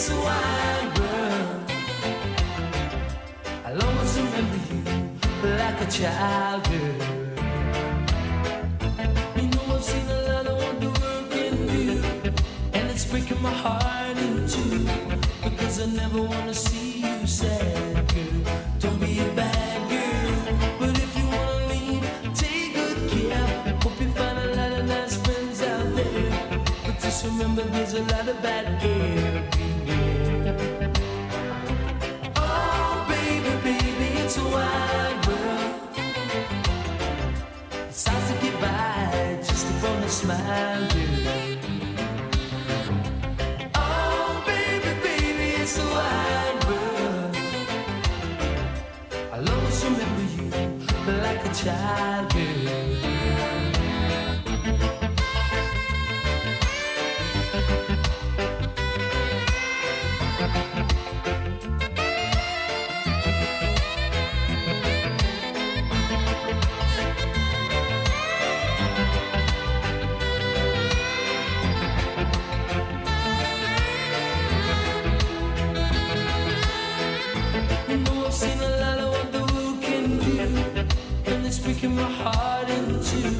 it's a wide world. I'll always remember you like a child, girl. You know I've seen a lot of what the world can do, and it's breaking my heart in two, because I never wanna see you sad, girl. Don't be a bad girl, but if you wanna leave, take good care. Hope you find a lot of nice friends out there, but just remember there's a lot of bad air. Oh baby, baby, it's a wide world. It's hard to get by just upon a smile, girl. Oh baby, baby, it's a wide world. I'll always remember you like a child, girl. Seen a lot of what the world can do, and it's breaking my heart in two,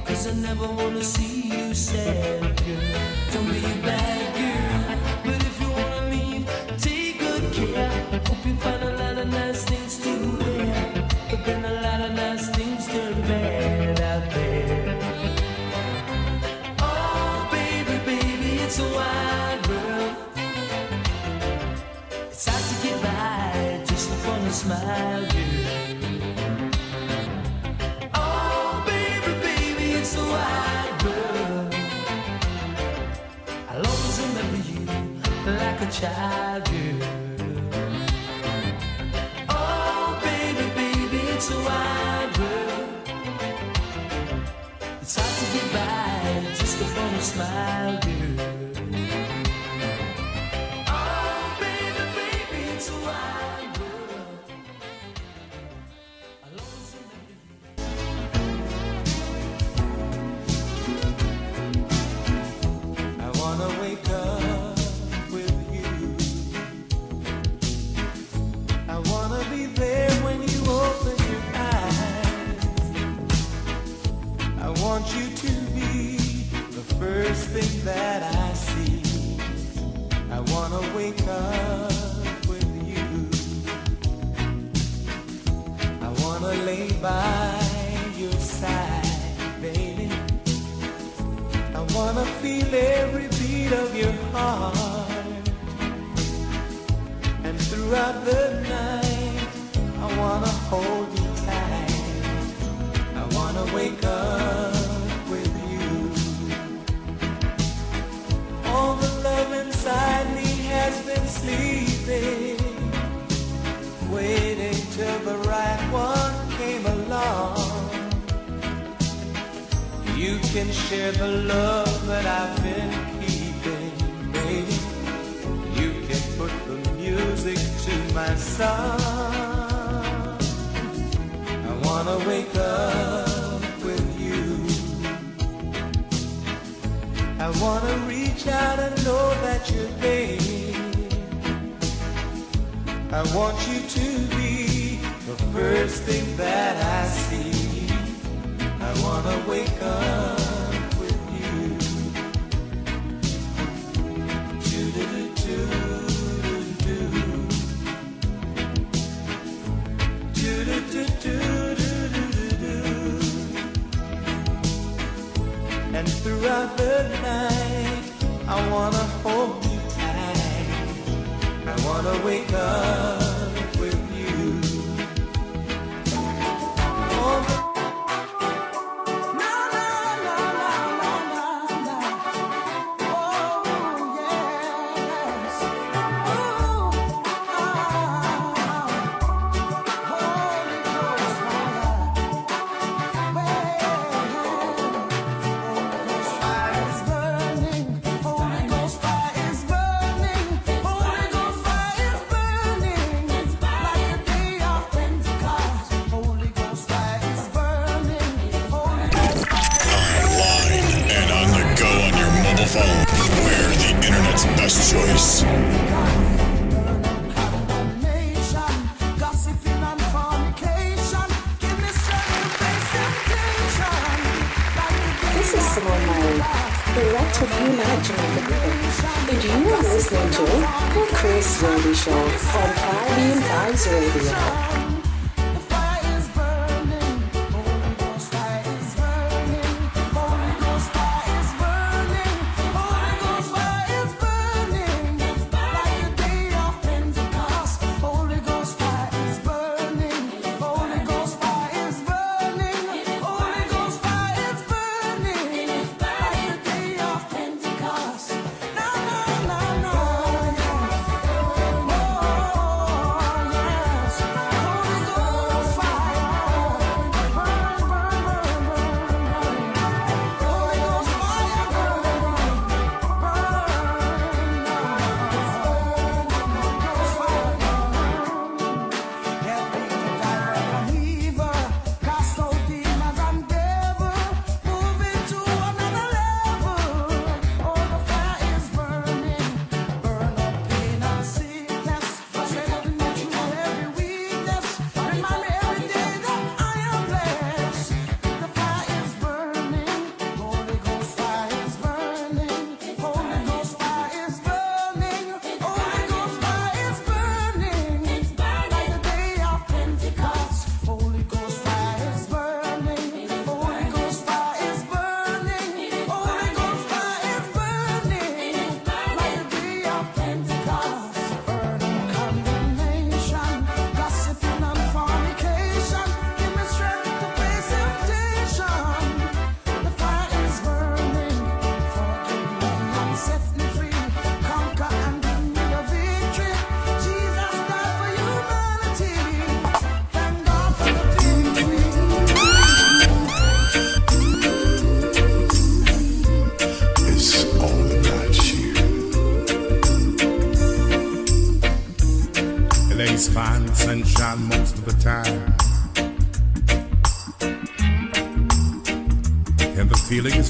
cause I never wanna see you sad, girl. Don't be a bad girl, but if you wanna leave, take good care. Hope you find a lot of nice things to wear, but then a lot of nice things turn bad out there. Oh baby, baby, it's a wide world. It's hard to get by just upon a smile, girl. Oh baby, baby, it's a wide world. I'll always remember you like a child, girl. Oh baby, baby, it's a wide world. It's hard to get by just upon a smile, girl. That I see, I wanna wake up with you. I wanna lay by your side, baby. I wanna feel every beat of your heart, and throughout the night I wanna hold you tight. I wanna wake up. All the love inside me has been sleeping, waiting till the right one came along. You can share the love that I've been keeping, baby. You can put the music to my song. I wanna wake up with you. I wanna reach out and know that you're there. I want you to be the first thing that I see. I wanna wake up with you. Do-do-do-do-do-do. Do-do-do-do-do-do-do. And throughout the night I wanna hold you tight. I wanna wake up with you. Oh, no, no, no, no, no, no, no. Oh, yes. Oh, Holy Ghost fire. Holy Ghost fire is burning. Holy Ghost fire is burning. choice. This is Simone Murray, direct to you now, Jamaica people. And you are listening to The Chris Whilby Show on Caribbean Vibes Radio.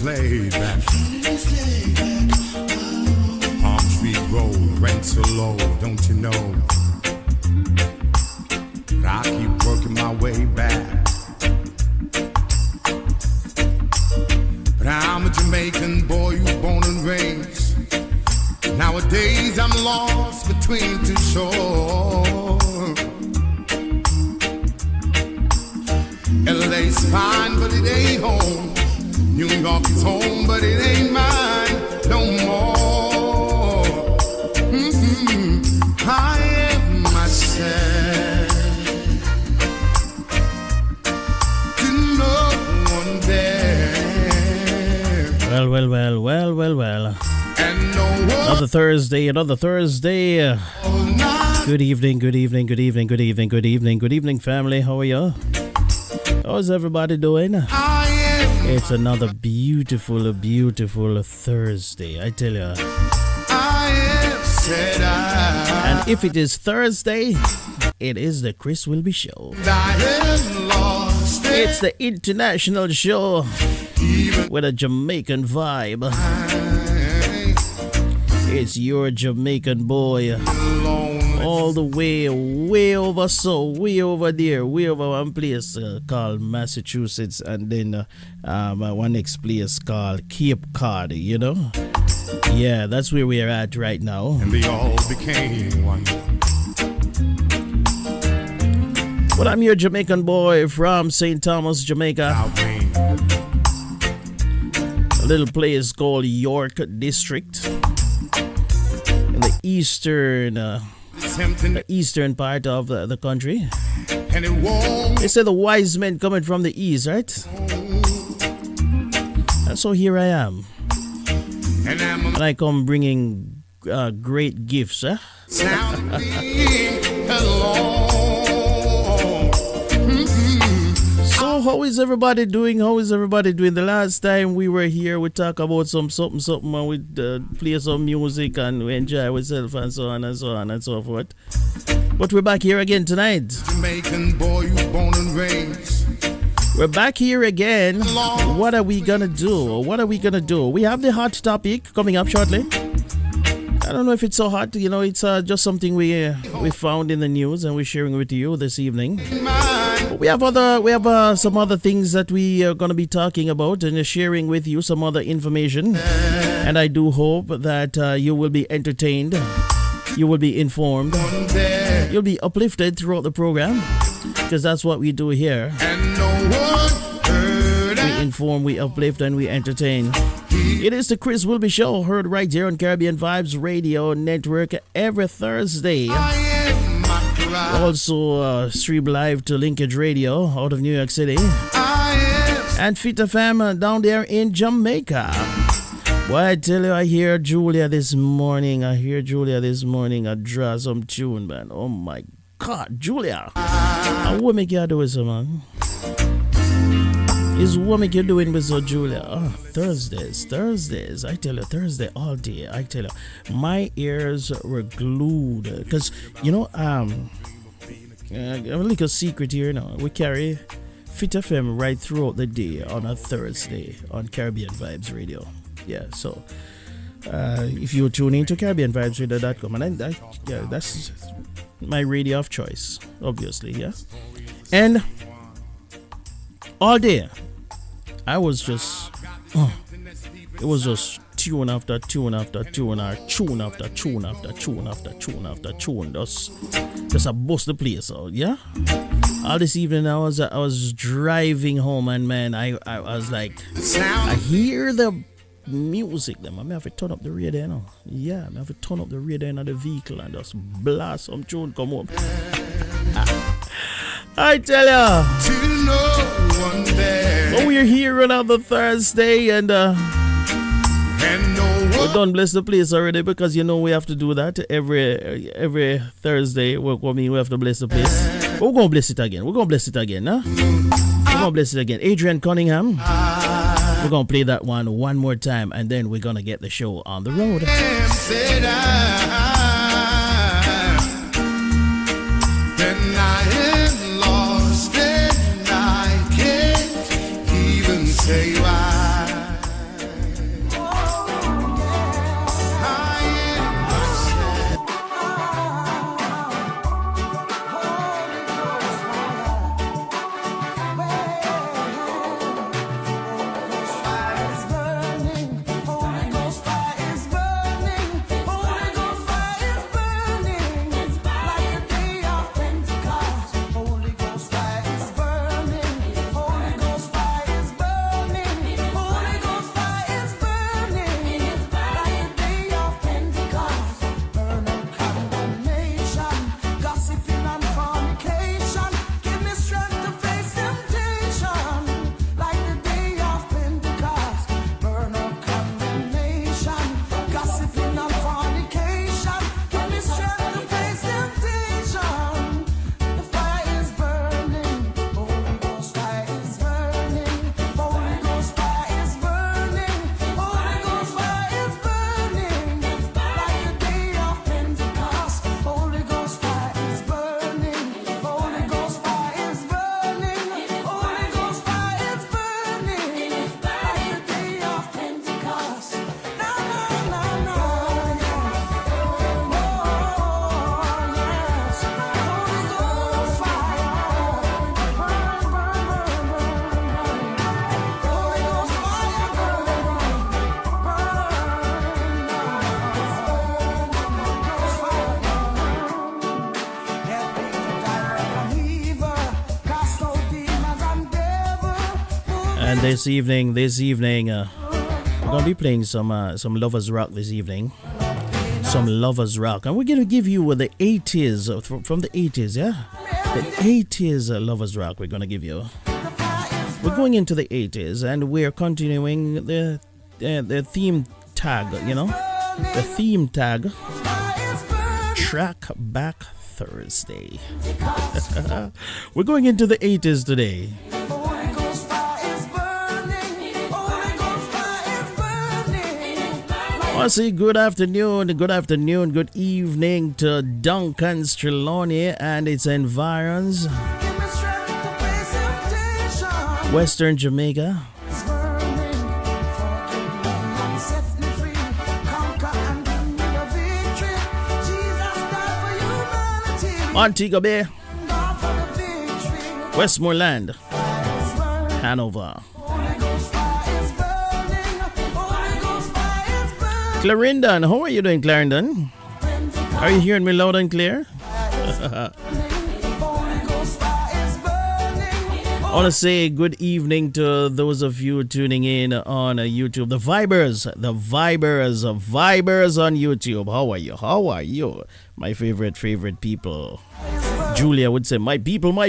Laid back. Palm Tree Road, rents are low, don't you know? But I keep working my way back. But I'm a Jamaican boy who's born and raised. Nowadays I'm lost between two shores. LA's fine, but it ain't home. New York is home, but it ain't mine no more. I am myself to no one there. Well. And no one Another Thursday. Good evening, family. How are you? How's everybody doing? It's another beautiful Thursday, I tell you. And if it is Thursday, it is the Chris Whilby Show. It's the international show with a Jamaican vibe. It's your Jamaican boy, all the way over there, way over one place called Massachusetts, and then one next place called Cape Cod, you know? Yeah, that's where we are at right now. And they all became one. Well, I'm your Jamaican boy from St. Thomas, Jamaica. A little place called York District. In the eastern part of the country. They say the wise men coming from the east, right? And so here I am. And I come bringing great gifts, eh? So how is everybody doing? The last time we were here, we talk about something, and we play some music and we enjoy ourselves and so on and so forth. But we're back here again tonight. Jamaican boy, you born and raised. We're back here again. What are we gonna do? We have the hot topic coming up shortly. I don't know if it's so hot. You know, it's just something we found in the news and we're sharing with you this evening. But we have some other things that we are going to be talking about and sharing with you some other information. And I do hope that you will be entertained, you will be informed, you'll be uplifted throughout the program, because that's what we do here. We inform, we uplift, and we entertain. It is the Chris Whilby Show, heard right here on Caribbean Vibes Radio Network every Thursday. Also stream live to Linkage Radio out of New York City. And Fit FM down there in Jamaica. Boy, I tell you, I hear Julia this morning. I draw some tune, man. Oh my God, Julia. What make you do it, man? Is what make you doing with Julia? Oh, Thursdays. I tell you, Thursday all day. I tell you, my ears were glued. Because, you know, I have a little secret here now. We carry Fit FM right throughout the day on a Thursday on Caribbean Vibes Radio. Yeah, so if you tune in to CaribbeanVibesRadio.com, and that's my radio of choice, obviously, yeah. And all day, I was just, it was just tune after tune after tune, or tune after tune after tune after tune after tune, just a bust the place out, yeah. All this evening, I was driving home, and man, I was like, I hear the music, them. I may have to turn up the radio, you know. Yeah, I may have to turn up the radio in the vehicle and just blast some tune come up. I tell ya. But we're here on another Thursday, and we done bless the place already, because you know we have to do that every Thursday. We have to bless the place. But we're gonna bless it again. Huh? We're gonna bless it again. Adrian Cunningham. We're going to play that one more time, and then we're going to get the show on the road. Then I am lost and I can't even say why. And this evening, we're gonna be playing some lovers rock this evening. Some lovers rock, and we're gonna give you the 80s from the 80s, yeah. The 80s lovers rock. We're gonna give you. We're going into the 80s, and we're continuing the theme tag. You know, the theme tag. Track Back Thursday. We're going into the 80s today. I want to say good afternoon, good evening to Duncan Streloni and its environs. Western Jamaica. Montego Bay, Westmoreland, Hanover. Clarendon, how are you doing, Clarendon? Are you hearing me loud and clear? I want to say good evening to those of you tuning in on YouTube. The Vibers on YouTube. How are you? How are you? My favorite people. Julia would say, my people. How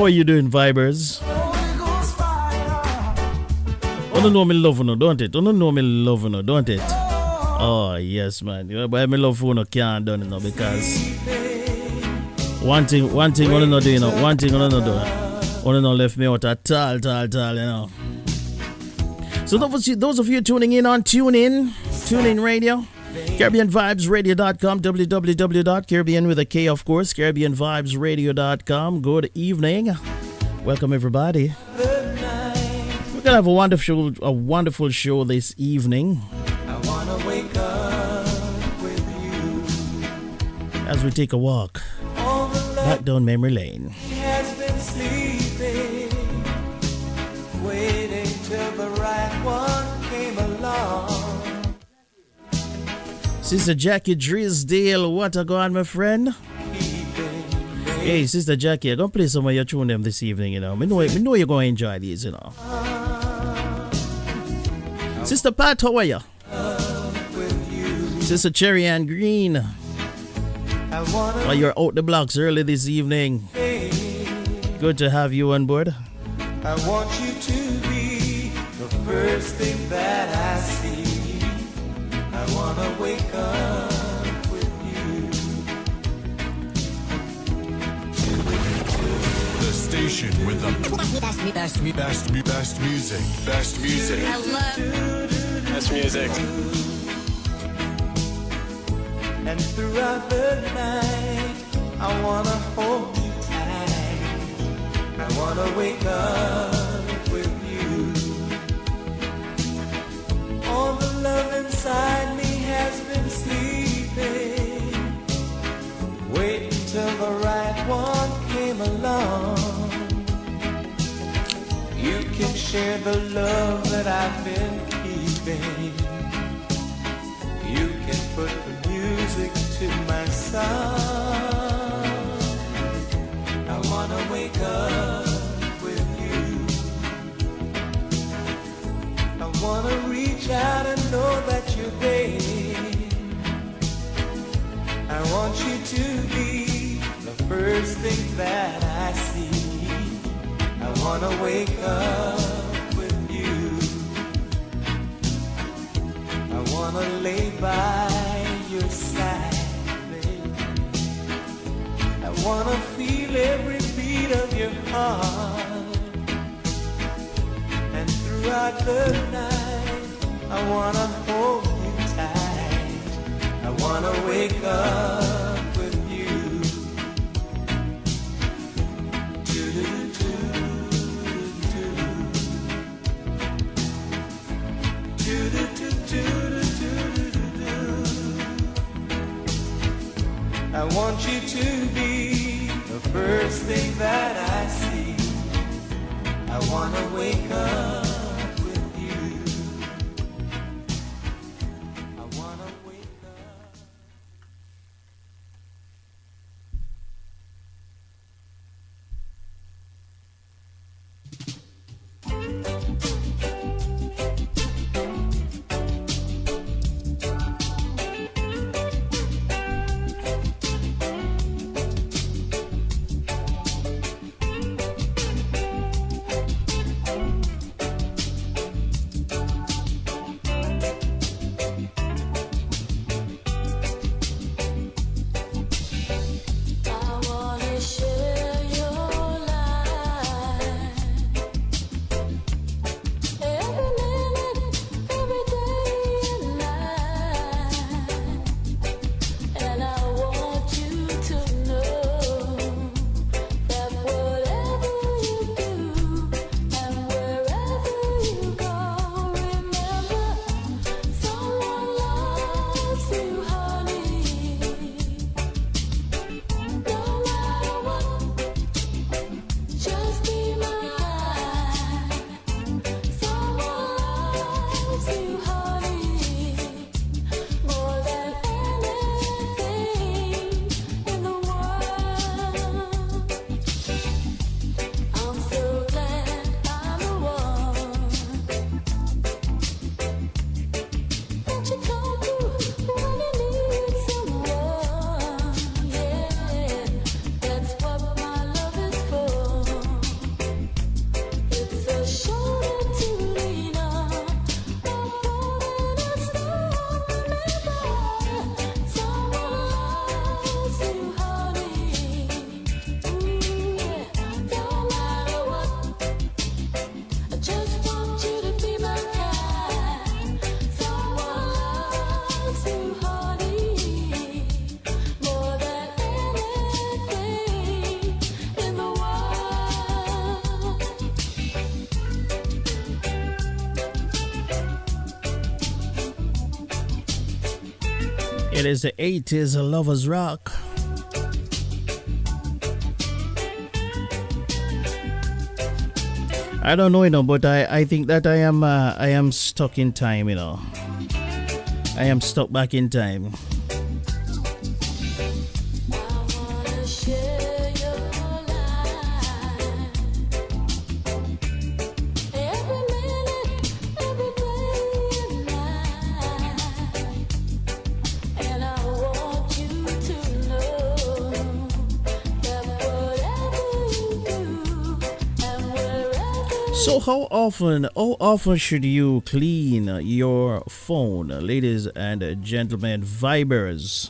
are you doing, Vibers? You don't know me love you, don't it? Don't it? Oh, yes, man. But me love you can't do it now because one thing I don't do, you know. One thing I don't do. I don't left me out at all, you know. So those of you tuning in on TuneIn Radio, CaribbeanVibesRadio.com, www.Caribbean with a K, of course, CaribbeanVibesRadio.com. Good evening. Welcome, everybody. We're going to have a wonderful show this evening. I wanna wake up with you. As we take a walk back down memory lane. He has been sleeping, waiting till the right one came along. Sister Jackie Drisdale, what a go on, my friend? Hey, Sister Jackie, I'm going to play some of your tune them this evening, you know. I know you're going to enjoy these, you know. Sister Pat, how are you? Sister Cherry Ann Green. Oh, you're out the blocks early this evening. Good to have you on board. I want you to be the first thing that I see. I wanna wake up with you. The station with the best music. I love best music. And throughout the night, I wanna hold you tight. I wanna wake up with you. All the love inside me has been sleeping, waiting till the right one came along. You can share the love that I've been keeping. You can put the music to my song. I wanna wake up with you. I wanna reach out and know that you're there. I want you to be the first thing that I see. I wanna wake up with you. I wanna lay by your side, baby. I wanna feel every beat of your heart. And throughout the night, I wanna hold you tight. I wanna wake up with you. I want you to be the first thing that I see. I wanna wake up with you. I wanna wake up. It is the 80s Lovers Rock. I don't know, but I think that I am stuck in time, I am stuck back in time. So how often should you clean your phone, ladies and gentlemen, vibers?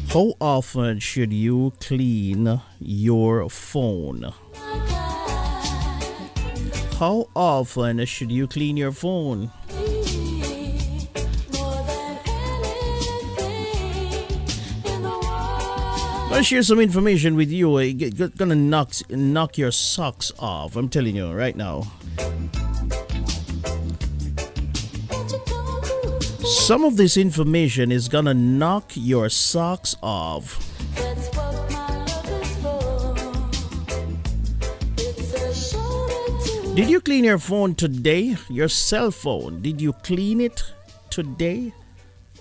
How often should you clean your phone? How often should you clean your phone? I'll share some information with you. It's gonna knock your socks off. I'm telling you right now. Some of this information is gonna knock your socks off. Did you clean your phone today? Your cell phone? Did you clean it today?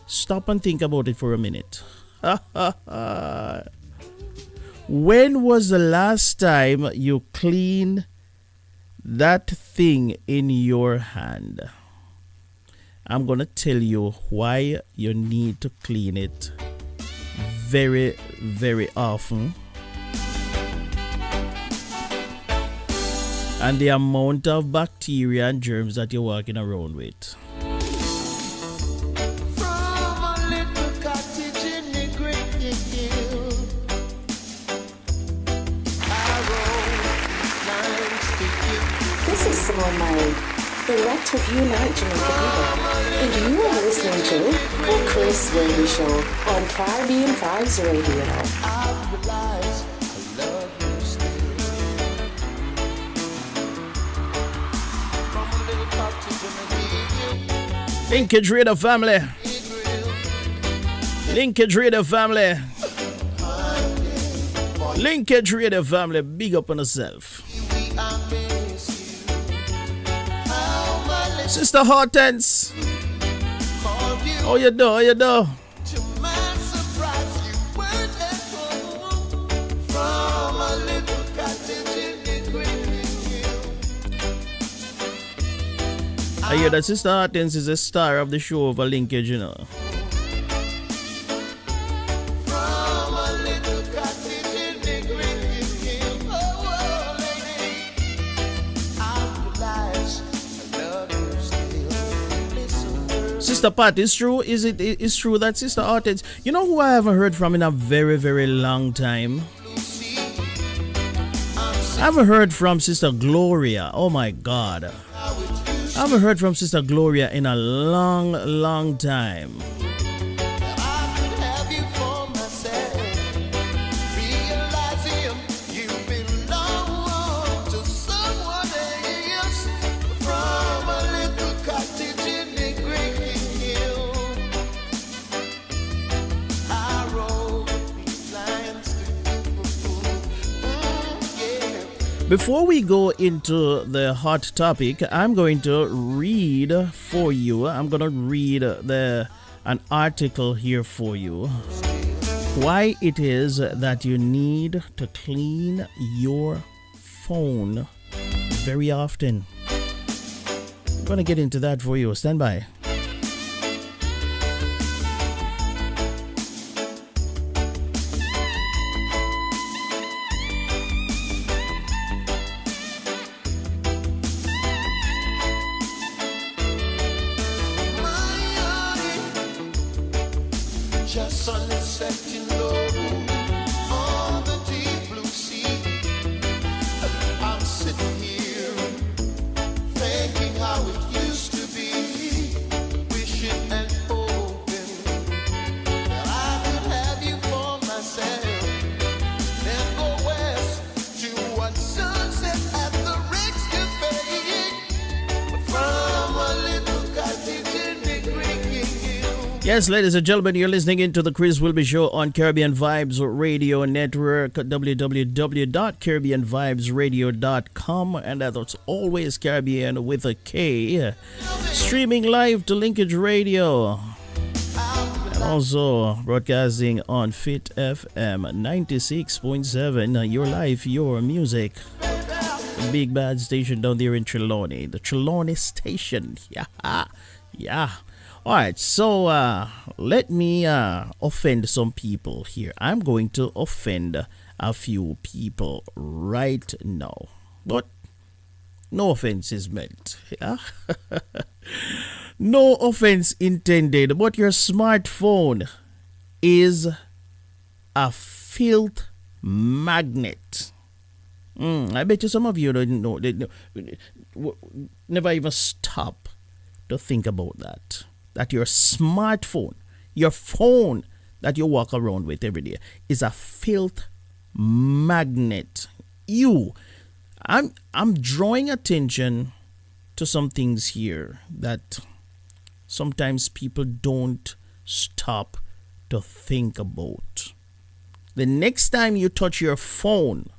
Stop and think about it for a minute. When was the last time you cleaned that thing in your hand? I'm going to tell you why you need to clean it very, very often. And the amount of bacteria and germs that you're walking around with. This is Simone Murray, direct with Unite Jamaica People, and you are listening to The Chris Whilby Show on Caribbean Vibes Radio. Linkage Radio family. Linkage Radio family. Linkage Radio family. Big up on yourself. Sister Hortense. How you do? How you do? I hear that Sister Hortense is a star of the show of a Linkage, Sister Pat, it's true. It's true that Sister Hortense. You know who I haven't heard from in a very, very long time? I haven't heard from Sister Gloria. Oh my God. I haven't heard from Sister Gloria in a long, long time. Before we go into the hot topic, I'm going to read for you. I'm going to read an article here for you. Why it is that you need to clean your phone very often. I'm going to get into that for you. Stand by. Yes, ladies and gentlemen, you're listening into the Chris Whilby Show on Caribbean Vibes Radio Network, www.caribbeanvibesradio.com, and that's always Caribbean with a K. Streaming live to Linkage Radio, and also broadcasting on Fit FM 96.7, your life, your music. The big bad station down there in Trelawney, the Trelawney station. Yeah. All right, so let me offend some people here. I'm going to offend a few people right now, but no offense is meant. Yeah? No offense intended, but your smartphone is a filth magnet. I bet you some of you don't know. They never even stop to think about that. That your smartphone, your phone that you walk around with every day, is a filth magnet. I'm drawing attention to some things here that sometimes people don't stop to think about. The next time you touch your phone,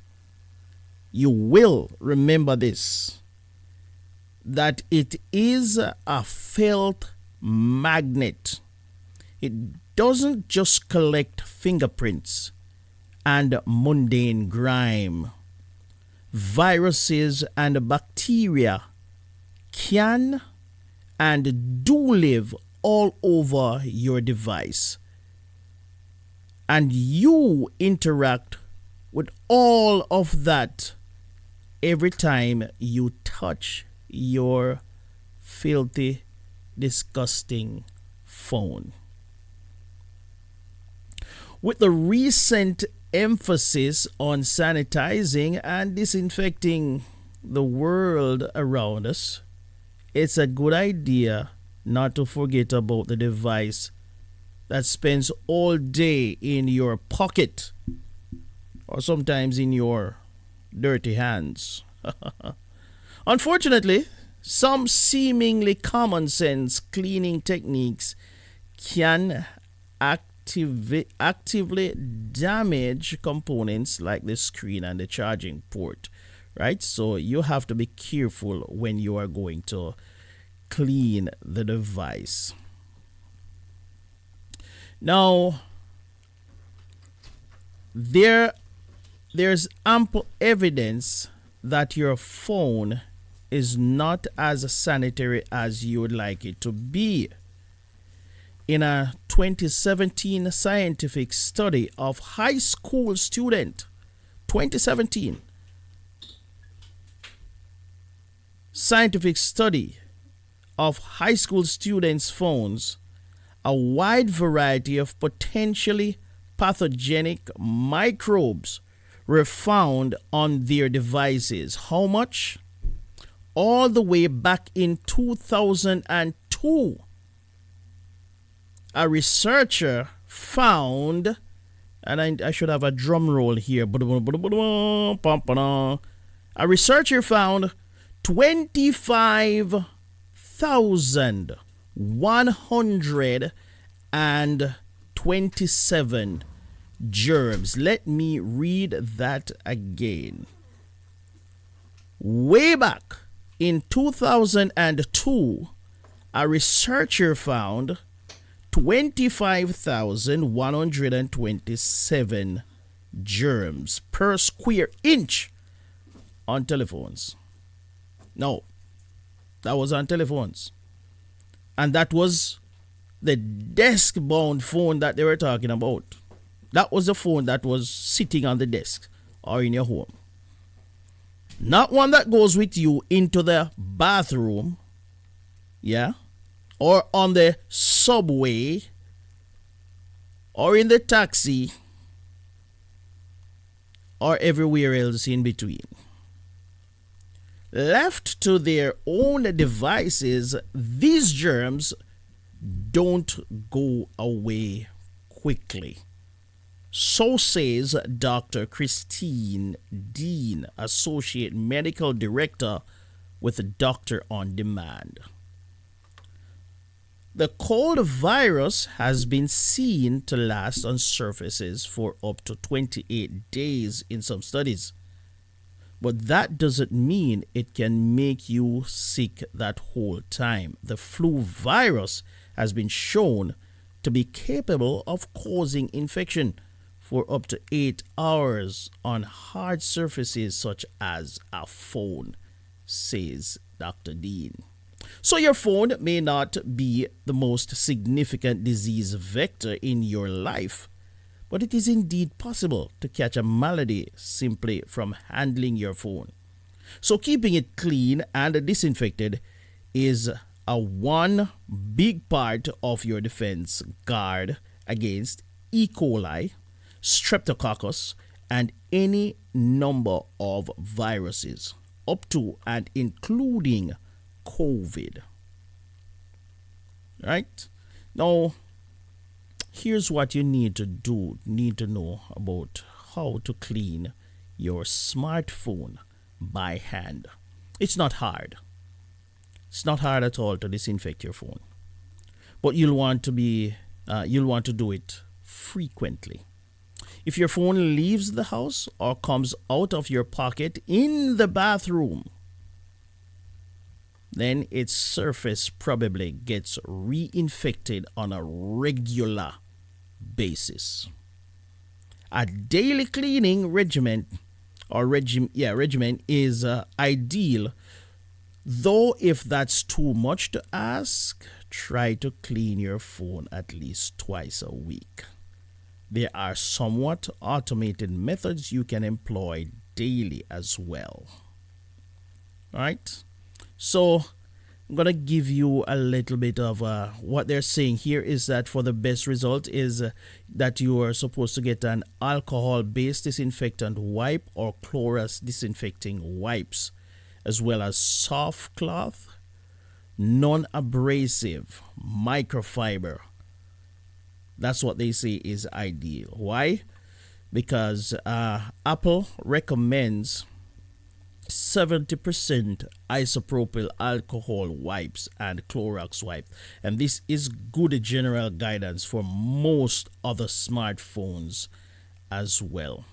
you will remember this, that it is a filth magnet. It doesn't just collect fingerprints and mundane grime. Viruses and bacteria can and do live all over your device, and you interact with all of that every time you touch your filthy, disgusting phone. With the recent emphasis on sanitizing and disinfecting the world around us, it's a good idea not to forget about the device that spends all day in your pocket or sometimes in your dirty hands. Unfortunately, some seemingly common sense cleaning techniques can actively damage components like the screen and the charging port, right? So you have to be careful when you are going to clean the device. Now, there's ample evidence that your phone is not as sanitary as you would like it to be. In a 2017 scientific study of high school students, 2017 scientific study of high school students' phones, a wide variety of potentially pathogenic microbes were found on their devices. How much? All the way back in 2002. A researcher found, and I should have a drum roll here. A researcher found 25,127 germs. Let me read that again. Way back in 2002, a researcher found 25,127 germs per square inch on telephones. No, that was on telephones. And that was the desk-bound phone that they were talking about. That was the phone that was sitting on the desk or in your home. Not one that goes with you into the bathroom, yeah, or on the subway, or in the taxi, or everywhere else in between. Left to their own devices, these germs don't go away quickly. So says Dr. Christine Dean, Associate Medical Director with Doctor on Demand. The cold virus has been seen to last on surfaces for up to 28 days in some studies. But that doesn't mean it can make you sick that whole time. The flu virus has been shown to be capable of causing infection for up to 8 hours on hard surfaces such as a phone, says Dr. Dean. So your phone may not be the most significant disease vector in your life, but it is indeed possible to catch a malady simply from handling your phone. So keeping it clean and disinfected is a one big part of your defense guard against E. coli, streptococcus, and any number of viruses, up to and including COVID. Right? Now, here's what you need to know about how to clean your smartphone by hand. It's not hard. It's not hard at all to disinfect your phone. But you'll want to do it frequently. If your phone leaves the house or comes out of your pocket in the bathroom, then its surface probably gets reinfected on a regular basis. A daily cleaning regimen is ideal, though if that's too much to ask, try to clean your phone at least twice a week. There are somewhat automated methods you can employ daily as well. All right? So I'm going to give you a little bit of what they're saying here is that for the best result is that you are supposed to get an alcohol-based disinfectant wipe or Clorox disinfecting wipes, as well as soft cloth, non-abrasive, microfiber. That's what they say is ideal. Why? Because Apple recommends 70% isopropyl alcohol wipes and Clorox wipe, and this is good general guidance for most other smartphones as well.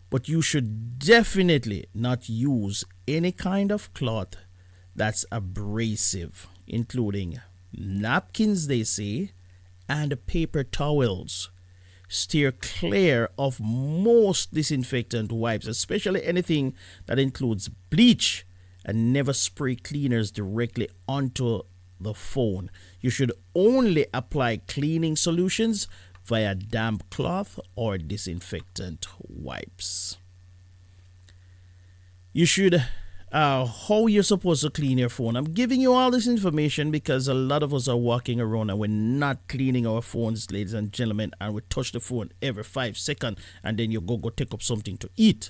But you should definitely not use any kind of cloth that's abrasive, including napkins, they say, and paper towels. Steer clear of most disinfectant wipes, especially anything that includes bleach, and never spray cleaners directly onto the phone. You should only apply cleaning solutions via damp cloth or disinfectant wipes. You should how you're supposed to clean your phone. I'm giving you all this information because a lot of us are walking around and we're not cleaning our phones, ladies and gentlemen, and we touch the phone every 5 seconds, and then you go take up something to eat.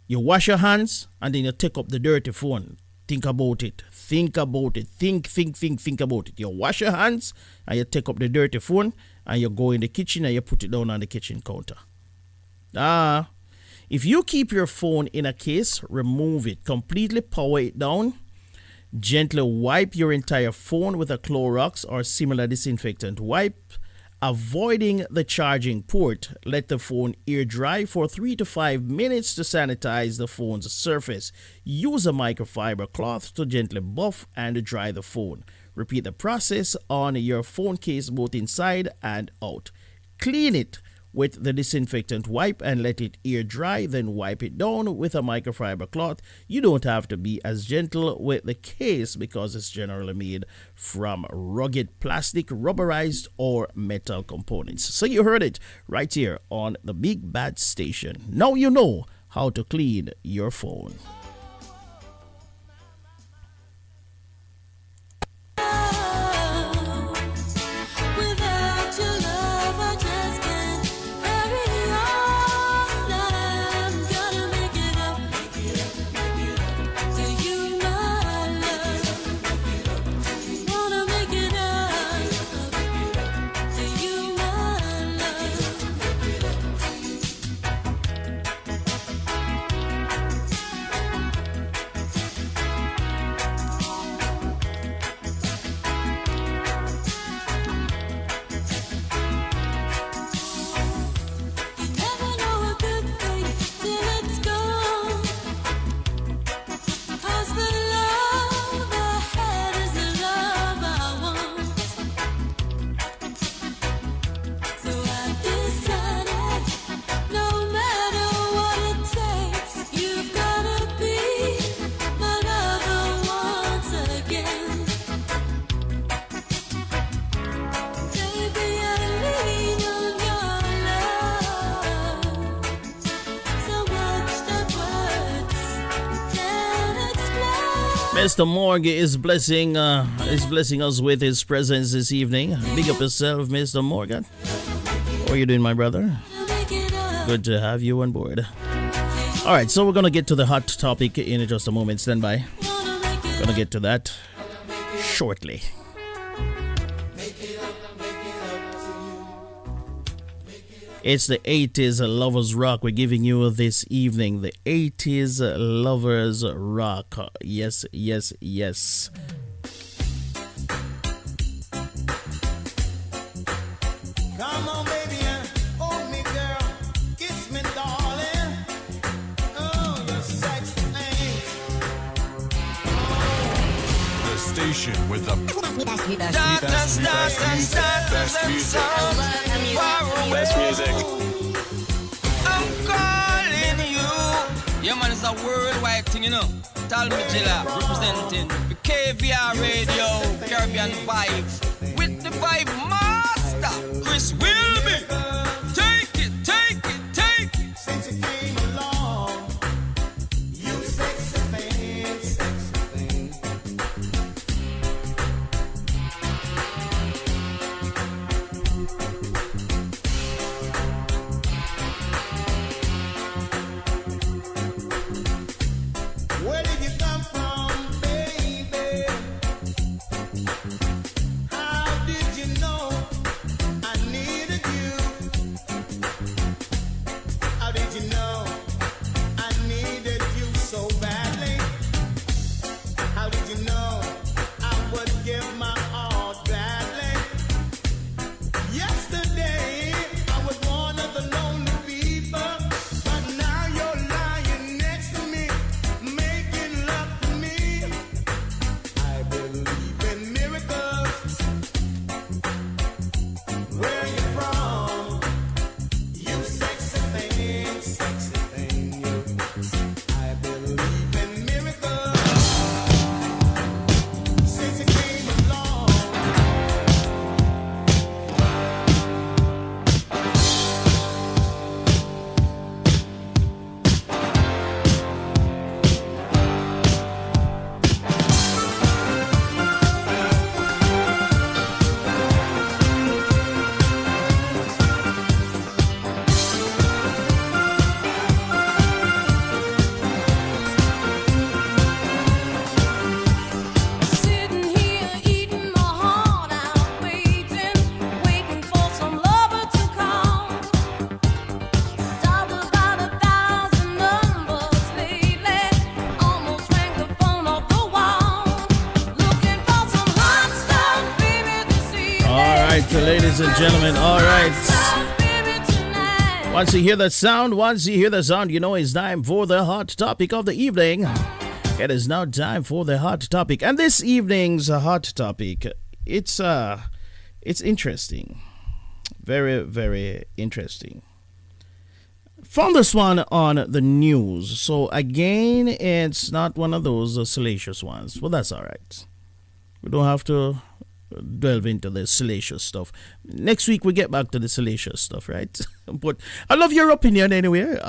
You wash your hands and then you take up the dirty phone. Think about it. Think about it. Think about it. You wash your hands and you take up the dirty phone and you go in the kitchen and you put it down on the kitchen counter. If you keep your phone in a case, remove it. Completely power it down. Gently wipe your entire phone with a Clorox or similar disinfectant wipe. Avoiding the charging port, let the phone air dry for 3 to 5 minutes to sanitize the phone's surface. Use a microfiber cloth to gently buff and dry the phone. Repeat the process on your phone case both inside and out. Clean it with the disinfectant wipe and let it air dry, then wipe it down with a microfiber cloth. You don't have to be as gentle with the case because it's generally made from rugged plastic, rubberized, or metal components. So you heard it right here on the Big Bad Station. Now you know how to clean your phone. Mr. Morgue is blessing us with his presence this evening. Big up yourself, Mr. Morgan. How are you doing, my brother? Good to have you on board. All right, so we're gonna get to the hot topic in just a moment. Stand by. Gonna get to that shortly. It's the 80s Lovers Rock we're giving you this evening. The 80s Lovers Rock. Yes, yes, yes. Come on, baby, and hold me, girl. Kiss me, darling. Oh, you're sexy thing. The station with the Best music. I'm calling you. Yeah, man, it's a worldwide thing, you know. Tal Majilla representing the KVR Radio, Caribbean Vibes, with the Vibe Master, Chris Whilby. Take it, take it, take it. Since you came along, you sexy thing, sexy thing. Where did you come from, baby? How did you know I needed you? How did you know I needed you so badly? How did you know I would give my all gladly? Yesterday I was one of the lonely people, but now you're lying next to me, making love to me. I believe in miracles. Where you from? You sexy thing, sexy thing. You. I believe in miracles. Since you came along. Sitting here eating my heart out, waiting for some lover to come. Dialed about 1,000 numbers lately, almost rang the phone off the wall. Looking for some hot stuff, baby, to see. All right, ladies and gentlemen. All right. Baby, tonight. Once you hear the sound, you know it's time for the hot topic of the evening. It is now time for the hot topic. And this evening's hot topic, it's interesting. Very, very interesting. Found this one on the news. So again, it's not one of those salacious ones. But that's all right. We don't have to delve into the salacious stuff. Next week we get back to the salacious stuff, right? But I love your opinion anyway.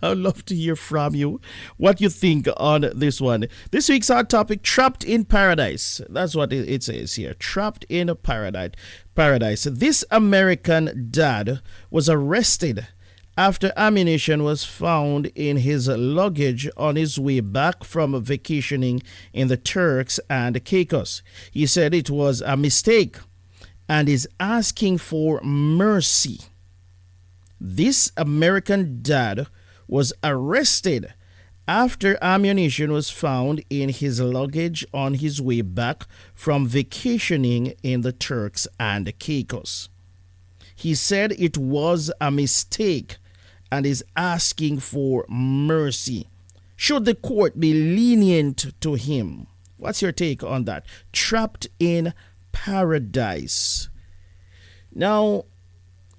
I'd love to hear from you what you think on this one. This week's hot topic: trapped in paradise. That's what it says here. Trapped in a paradise. This American dad was arrested after ammunition was found in his luggage on his way back from vacationing in the Turks and Caicos. He said it was a mistake and is asking for mercy. This American dad was arrested after ammunition was found in his luggage on his way back from vacationing in the Turks and Caicos. He said it was a mistake and is asking for mercy. Should the court be lenient to him? What's your take on that? Trapped in paradise. Now,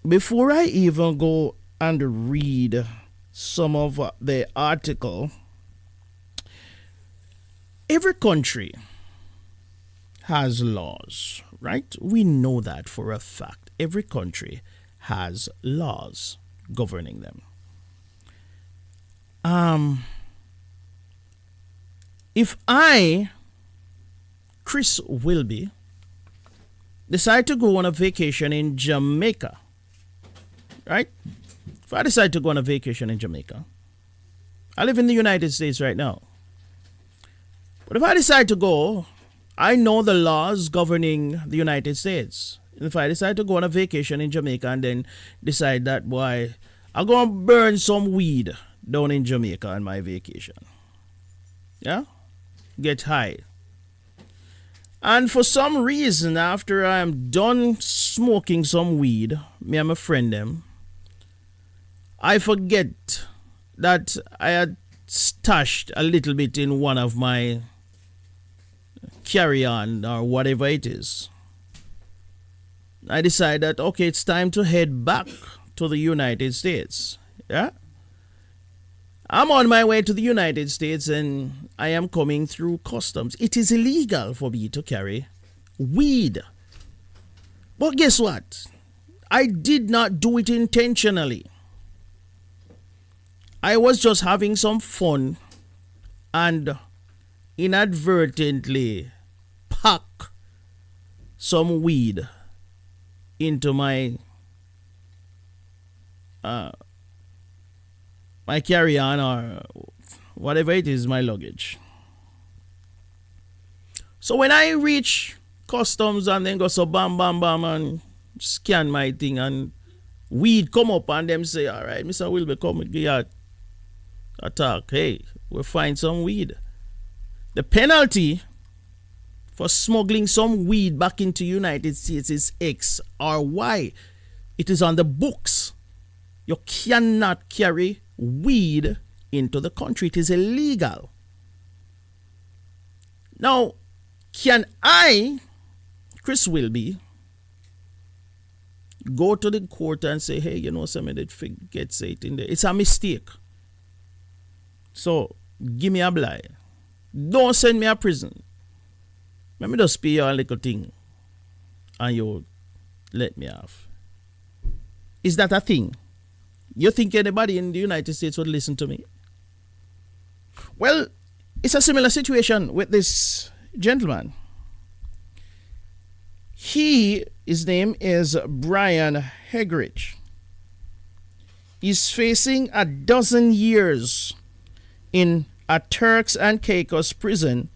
before I even go and read some of the article, every country has laws, right? We know that for a fact. Every country has laws governing them. If I Chris Whilby, decide to go on a vacation in Jamaica, right? If I decide to go on a vacation in Jamaica, I live in the United States right now. But if I decide to go, I know the laws governing the United States. If I decide to go on a vacation in Jamaica and then decide that, boy, I'll go and burn some weed down in Jamaica on my vacation. Yeah? Get high. And for some reason, after I'm done smoking some weed, me and my friend them, I forget that I had stashed a little bit in one of my carry-on or whatever it is. I decide that, okay, it's time to head back to the United States. Yeah? I'm on my way to the United States and I am coming through customs. It is illegal for me to carry weed. But guess what? I did not do it intentionally. I was just having some fun and inadvertently pack some weed into my my carry-on or whatever it is, my luggage. So when I reach customs and then go so bam bam bam and scan my thing and weed come up and them say, all right, Mr. Whilby, come give you a talk. Hey, we'll find some weed. The penalty for smuggling some weed back into United States is X or Y. It is on the books. You cannot carry weed into the country. It is illegal. Now, can I, Chris Whilby, go to the court and say, hey, you know, somebody did forget say it in there. It's a mistake. So, give me a blind. Don't send me a prison. Let me just pay you a little thing and you let me off. Is that a thing? You think anybody in the United States would listen to me? Well, it's a similar situation with this gentleman. His name is Brian Hegridge. He's facing 12 years in a Turks and Caicos prison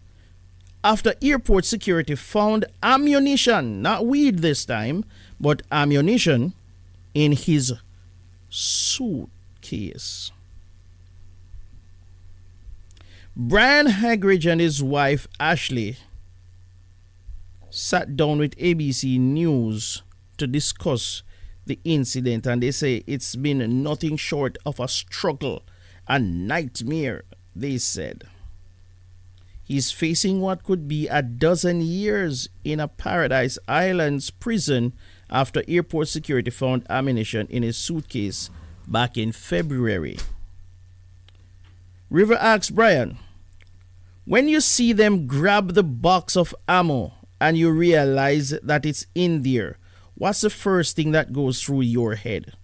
after airport security found ammunition, not weed this time, but ammunition in his suitcase. Brian Hagridge and his wife Ashley sat down with ABC News to discuss the incident, and they say it's been nothing short of a struggle, a nightmare, they said. He's facing what could be 12 years in a Paradise Islands prison after airport security found ammunition in his suitcase back in February. River asks Brian, when you see them grab the box of ammo and you realize that it's in there, what's the first thing that goes through your head?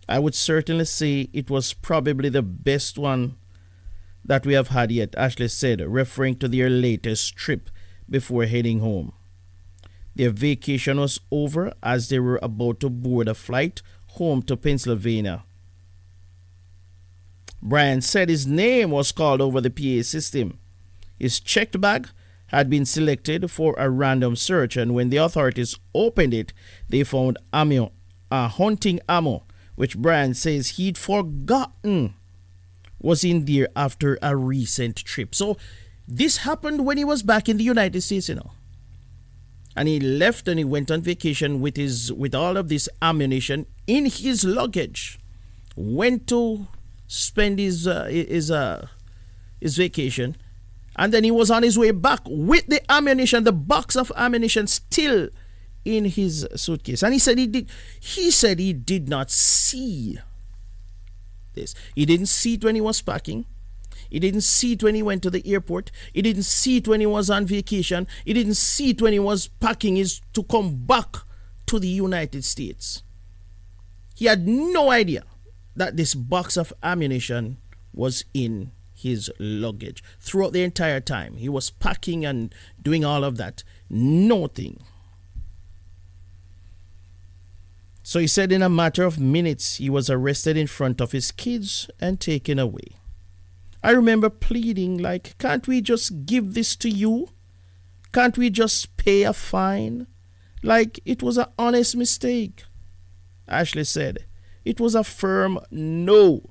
I would certainly say it was probably the best one that we have had yet, Ashley said, referring to their latest trip before heading home. Their vacation was over as they were about to board a flight home to Pennsylvania. Brian said his name was called over the PA system. His checked bag had been selected for a random search, and when the authorities opened it, they found ammo, hunting ammo, which Brian says he'd forgotten was in there after a recent trip. So this happened when he was back in the United States, you know. And he left and he went on vacation with all of this ammunition in his luggage. Went to spend his vacation, and then he was on his way back with the ammunition, the box of ammunition still in his suitcase. And he said he did not see this. He didn't see it when he was packing. He didn't see it when he went to the airport. He didn't see it when he was on vacation. He didn't see it when he was packing to come back to the United States. He had no idea that this box of ammunition was in his luggage. Throughout the entire time, he was packing and doing all of that. Nothing. So he said in a matter of minutes, he was arrested in front of his kids and taken away. I remember pleading like, can't we just give this to you? Can't we just pay a fine? Like it was an honest mistake. Ashley said, it was a firm no.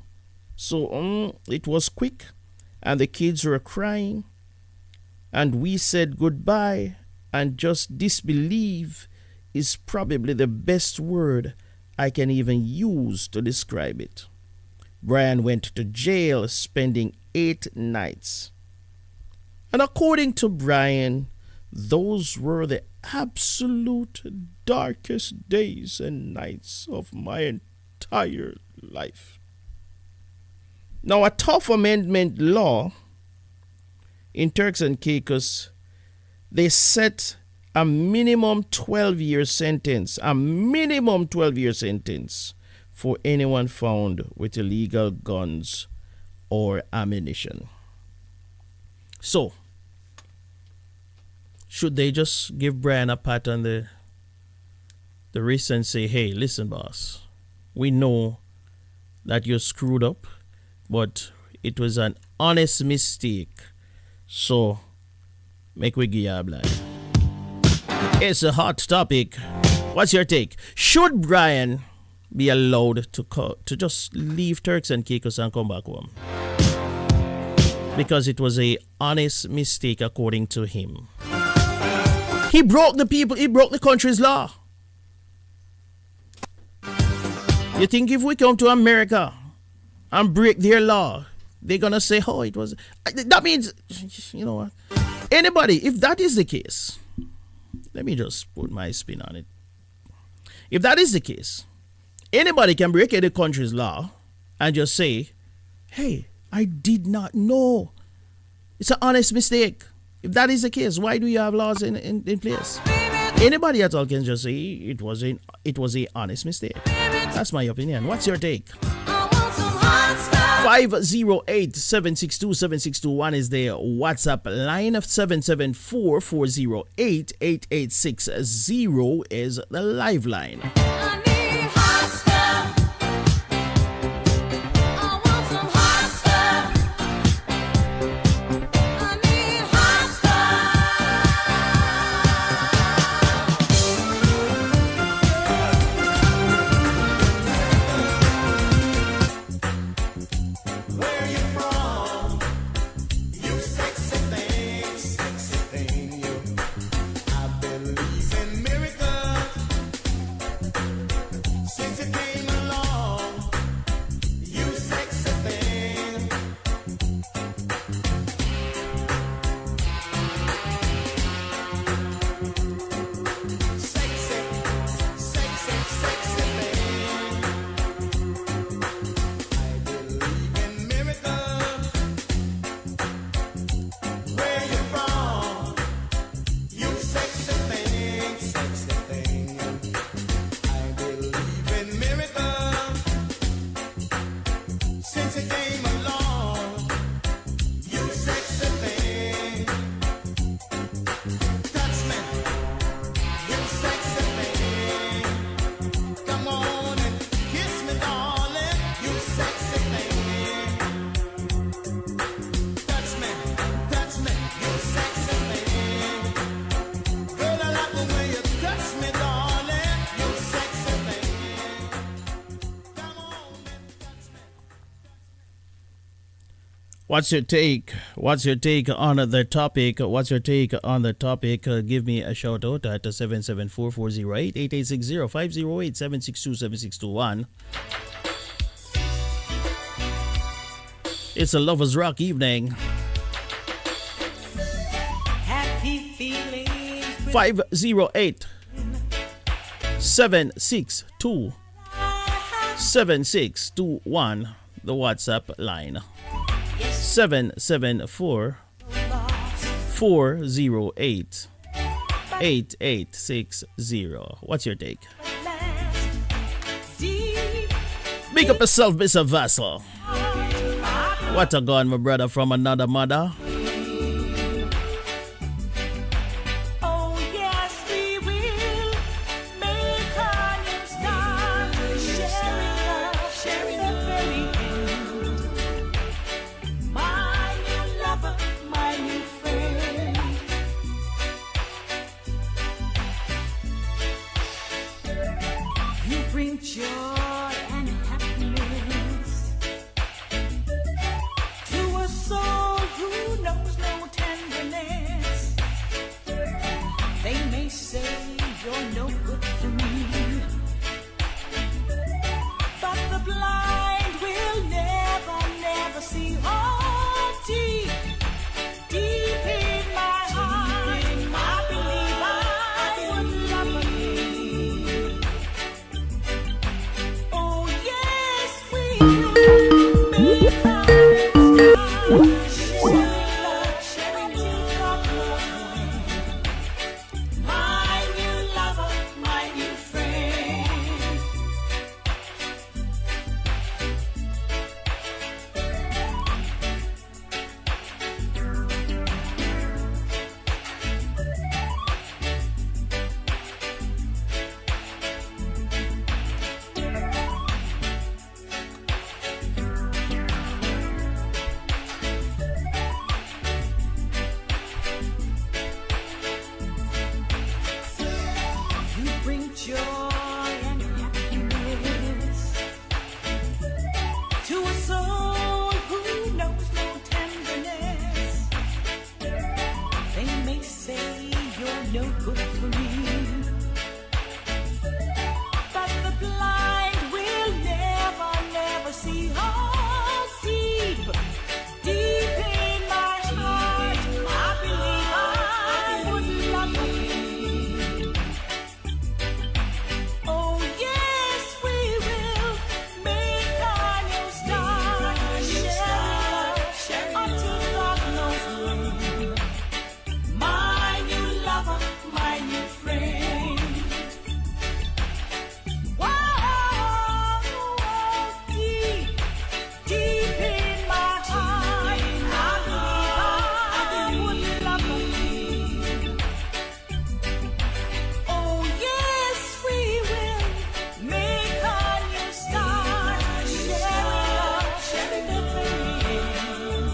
So it was quick and the kids were crying. And we said goodbye, and just disbelieve is probably the best word I can even use to describe it. Brian went to jail, spending 8 nights. And according to Brian, those were the absolute darkest days and nights of my entire life. Now, a tough amendment law in Turks and Caicos, they set a minimum 12-year sentence, for anyone found with illegal guns or ammunition. So, should they just give Brian a pat on the wrist and say, hey, listen, boss, we know that you screwed up, but it was an honest mistake. So, make we give you a blind. It's a hot topic. What's your take? Should Brian be allowed to just leave Turks and Caicos and come back home? Because it was a honest mistake according to him. He broke the country's law. You think if we come to America and break their law, they're gonna say, oh, it was... That means, you know what? Anybody, if that is the case, let me just put my spin on it. If that is the case, anybody can break the country's law and just say, hey, I did not know. It's an honest mistake. If that is the case, why do you have laws in place? Anybody at all can just say it was a honest mistake. That's my opinion. What's your take? 508-762-7621 is the WhatsApp line of 774-408-8860 is the live line. What's your take? What's your take on the topic? What's your take on the topic? Give me a shout out at 774-408-8860, 508-762-7621. It's a Lovers Rock evening. Happy feelings. 508-762-7621, the WhatsApp line. 774-408-8860. What's your take? Make up yourself, Mr. Vassal. What a gun, my brother, from another mother. Oh yes, we will make a new start, sharing the very end. My new lover, my new friend. You bring joy and happiness to a soul who knows no tenderness. They may say you're no good for me, but the blind will never, never see. Oh, deep, deep in my heart, I believe I would love again. Oh, yes, we will make a sharing till God knows when. My new lover, my new friend. You bring joy and happiness to a soul who knows no tenderness. They may say you're no good for me, but the blind will never, never see. Oh, deep, deep in my heart, I believe I would love again. Oh, yes, we will make a new start, sharing until God knows when. My new lover, my new friend. Whoa, deep, deep in my heart, I believe I would love again. Oh, yes, we will make a new start, sharing the very end.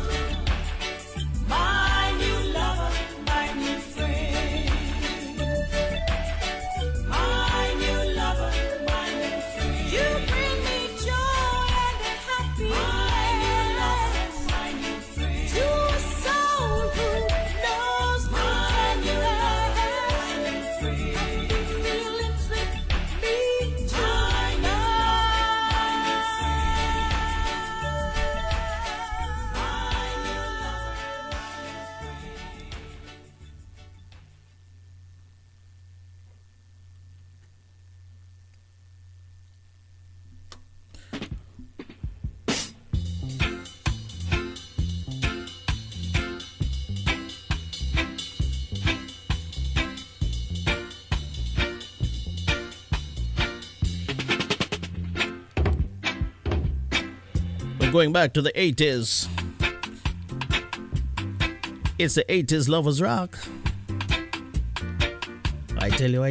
My new lover, my new friend. My new lover, my new friend. You bring me joy and happiness. My new lover, my new friend. To a soul who knows my new lover, my new friend. Happy feelings with me tonight. My new We're going back to the 80s. It's the 80s Lovers Rock. I tell you.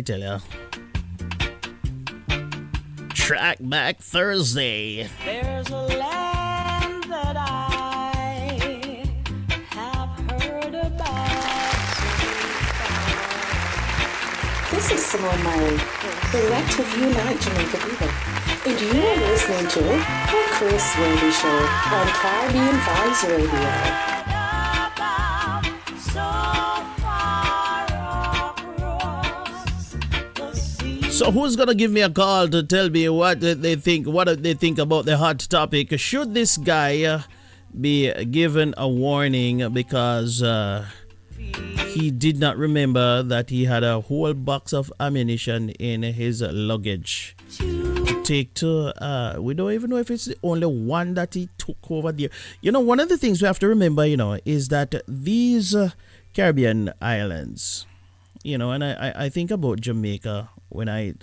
Track Back Thursday. There's a land that I have heard about. This is Simone Murray, direct of Unite Jamaica people. And you are listening to The Chris Whilby Show on Caribbean Vibes Radio. So who's gonna give me a call to tell me what they think about the hot topic? Should this guy be given a warning because he did not remember that he had a whole box of ammunition in his luggage to take to we don't even know if it's the only one that he took over there. One of the things we have to remember, is that these Caribbean islands, and I think about Jamaica when I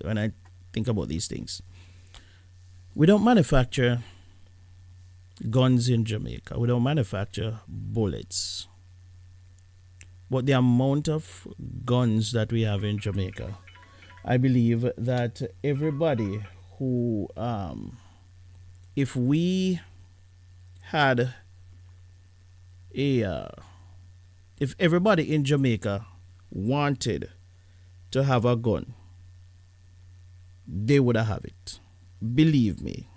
think about these things. We don't manufacture guns in Jamaica. We don't manufacture bullets. But the amount of guns that we have in Jamaica, I believe that everybody who, if we had if everybody in Jamaica wanted to have a gun, they would have it. Believe me.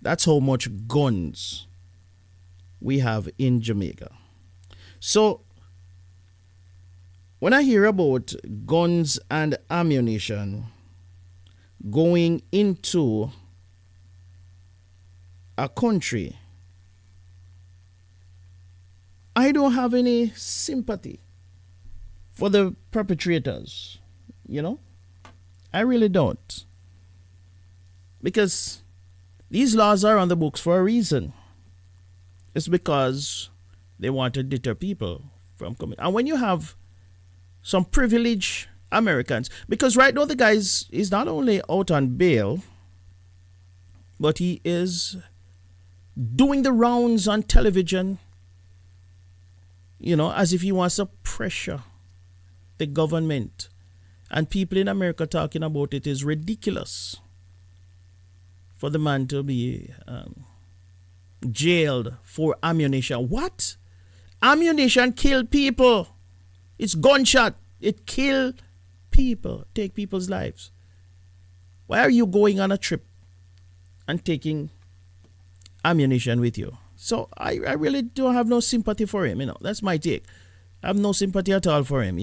That's how much guns we have in Jamaica. So, when I hear about guns and ammunition going into a country, I don't have any sympathy for the perpetrators, you know? I really don't. Because these laws are on the books for a reason. It's because they want to deter people from coming. And when you have some privileged Americans, because right now the guy is not only out on bail, but he is doing the rounds on television, as if he wants to pressure the government. And people in America talking about it is ridiculous for the man to be jailed for ammunition. What? Ammunition kill people. It's gunshot. It kill people. Take people's lives. Why are you going on a trip and taking ammunition with you? So I really don't have no sympathy for him. That's my take. I have no sympathy at all for him.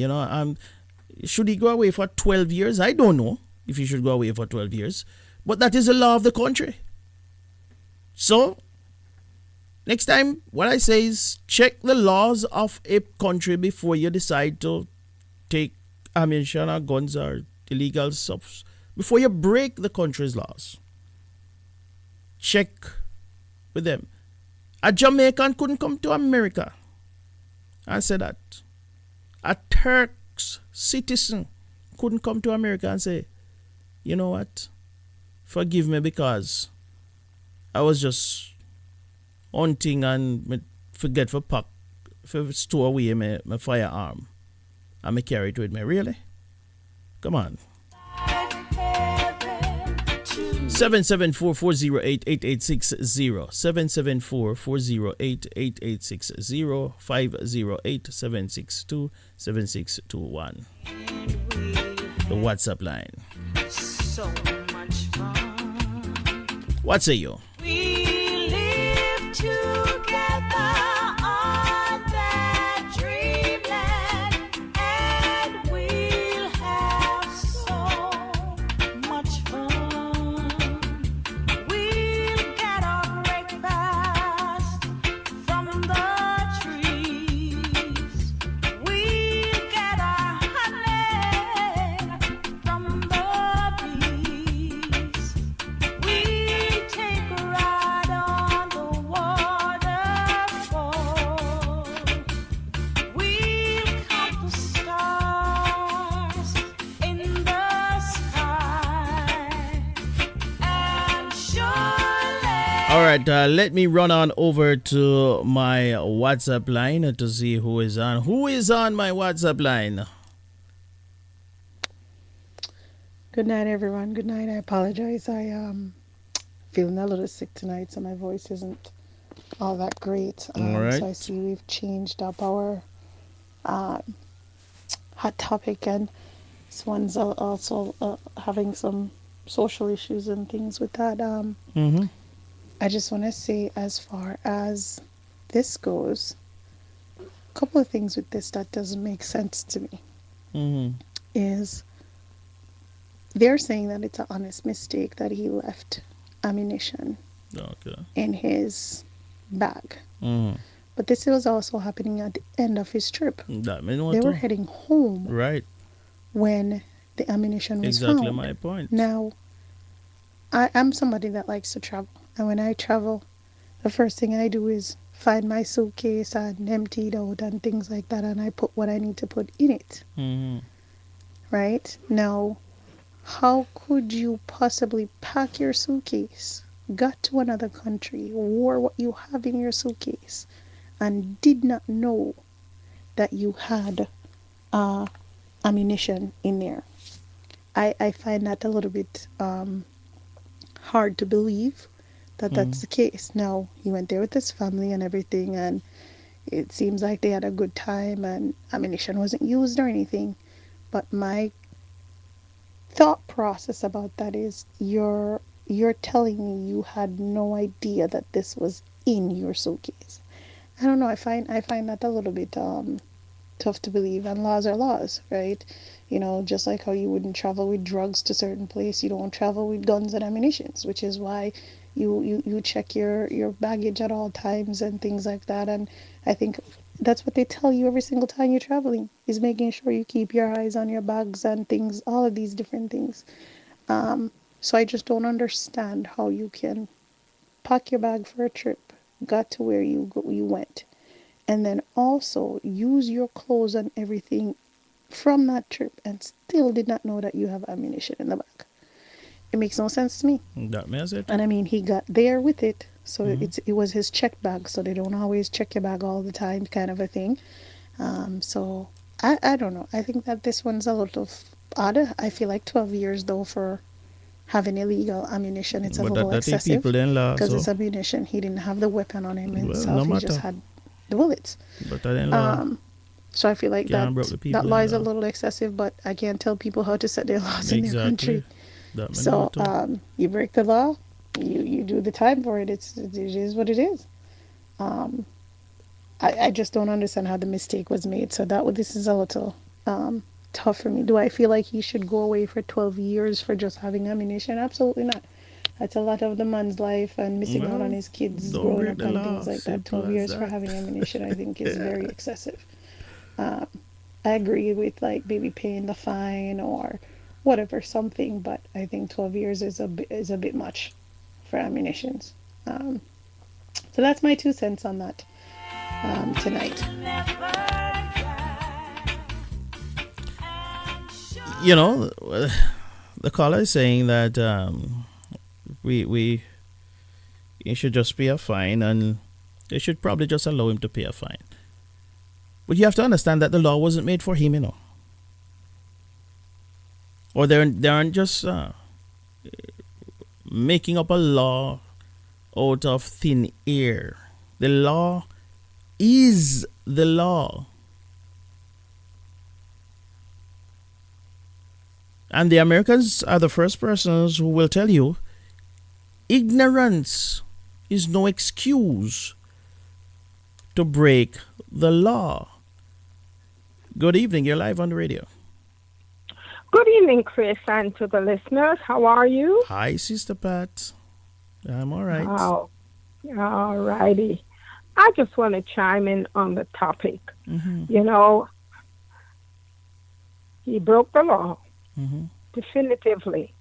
Should he go away for 12 years? I don't know if he should go away for 12 years. But that is the law of the country. So, next time, what I say is check the laws of a country before you decide to take ammunition or guns or illegal stuff. Before you break the country's laws. Check with them. A Jamaican couldn't come to America and say that. A Turk's citizen couldn't come to America and say, you know what? Forgive me because I was just hunting and forget for store away my firearm and me carry it with me. Really? Come on. 774-408-8860 774-408-8860 508-762-7621. The WhatsApp line. So much fun. What say you? We live together on that dreamland, and we'll have so much fun. We'll get our breakfast from the trees. We'll get our honey from the bees. We'll take a ride on the waterfall. We'll count the stars in the sky, and surely. All right, let me run on over to my WhatsApp line to see who is on. Who is on my WhatsApp line? Good night, everyone. Good night. I apologize. I am feeling a little sick tonight, so my voice isn't all that great. All right. So I see we've changed up our hot topic, and this one's also having some social issues and things with that. Mm-hmm. I just want to say, as far as this goes, a couple of things with this that doesn't make sense to me Mm-hmm. is they're saying that it's an honest mistake that he left ammunition Okay. in his bag. Mm-hmm. But this was also happening at the end of his trip. That means what They were to- heading home Right. when the ammunition was Exactly found. my point. Now, I'm somebody that likes to travel. And when I travel, the first thing I do is find my suitcase and empty it out and things like that. And I put what I need to put in it. Mm-hmm. Right? Now, how could you possibly pack your suitcase got to another country, wore what you have in your suitcase, and did not know that you had ammunition in there. I find that a little bit hard to believe that that's the case. Now, he went there with his family and everything, and it seems like they had a good time and ammunition wasn't used or anything. But my thought process about that is you're telling me you had no idea that this was in your suitcase. I don't know, I find that a little bit tough to believe, and laws are laws, right? Just like how you wouldn't travel with drugs to certain place, you don't travel with guns and ammunitions, which is why you check your baggage at all times and things like that. And I think that's what they tell you every single time you're traveling, is making sure you keep your eyes on your bags and things, all of these different things. So I just don't understand how you can pack your bag for a trip, got to where you went, and then also use your clothes and everything from that trip and still did not know that you have ammunition in the back. It makes no sense to me. That makes it. And I mean, he got there with it, so it was his check bag, so they don't always check your bag all the time, kind of a thing. So I don't know. I think that this one's a little odd. I feel like 12 years though for having illegal ammunition, it's a But little that the excessive people then law, because so it's ammunition. He didn't have the weapon on him well, himself. no He just matter. had the bullets. But that then law. So I feel like Can't broke the people that law in is a law. little excessive, but I can't tell people how to set their laws in their Exactly. country. That me know So too. you break the law, you do the time for it. It is what it is. I just don't understand how the mistake was made. So this is a little tough for me. Do I feel like he should go away for 12 years for just having ammunition? Absolutely not. That's a lot of the man's life and missing out on Well, his kids don't growing break up the and law. things like that. Simple 12 as years for that. having ammunition, I think, is very excessive. I agree with like maybe paying the fine or whatever, something, but I think 12 years is a bit much for ammunitions. So that's my 2 cents on that tonight. You know, the caller is saying that we he should just pay a fine, and they should probably just allow him to pay a fine. But you have to understand that the law wasn't made for him, or they aren't just making up a law out of thin air. The law is the law. And the Americans are the first persons who will tell you ignorance is no excuse to break the law. Good evening, you're live on the radio. Good evening, Chris, and to the listeners. How are you? Hi, Sister Pat. I'm all right. Oh, all righty. I just want to chime in on the topic. You know, he broke the law definitively.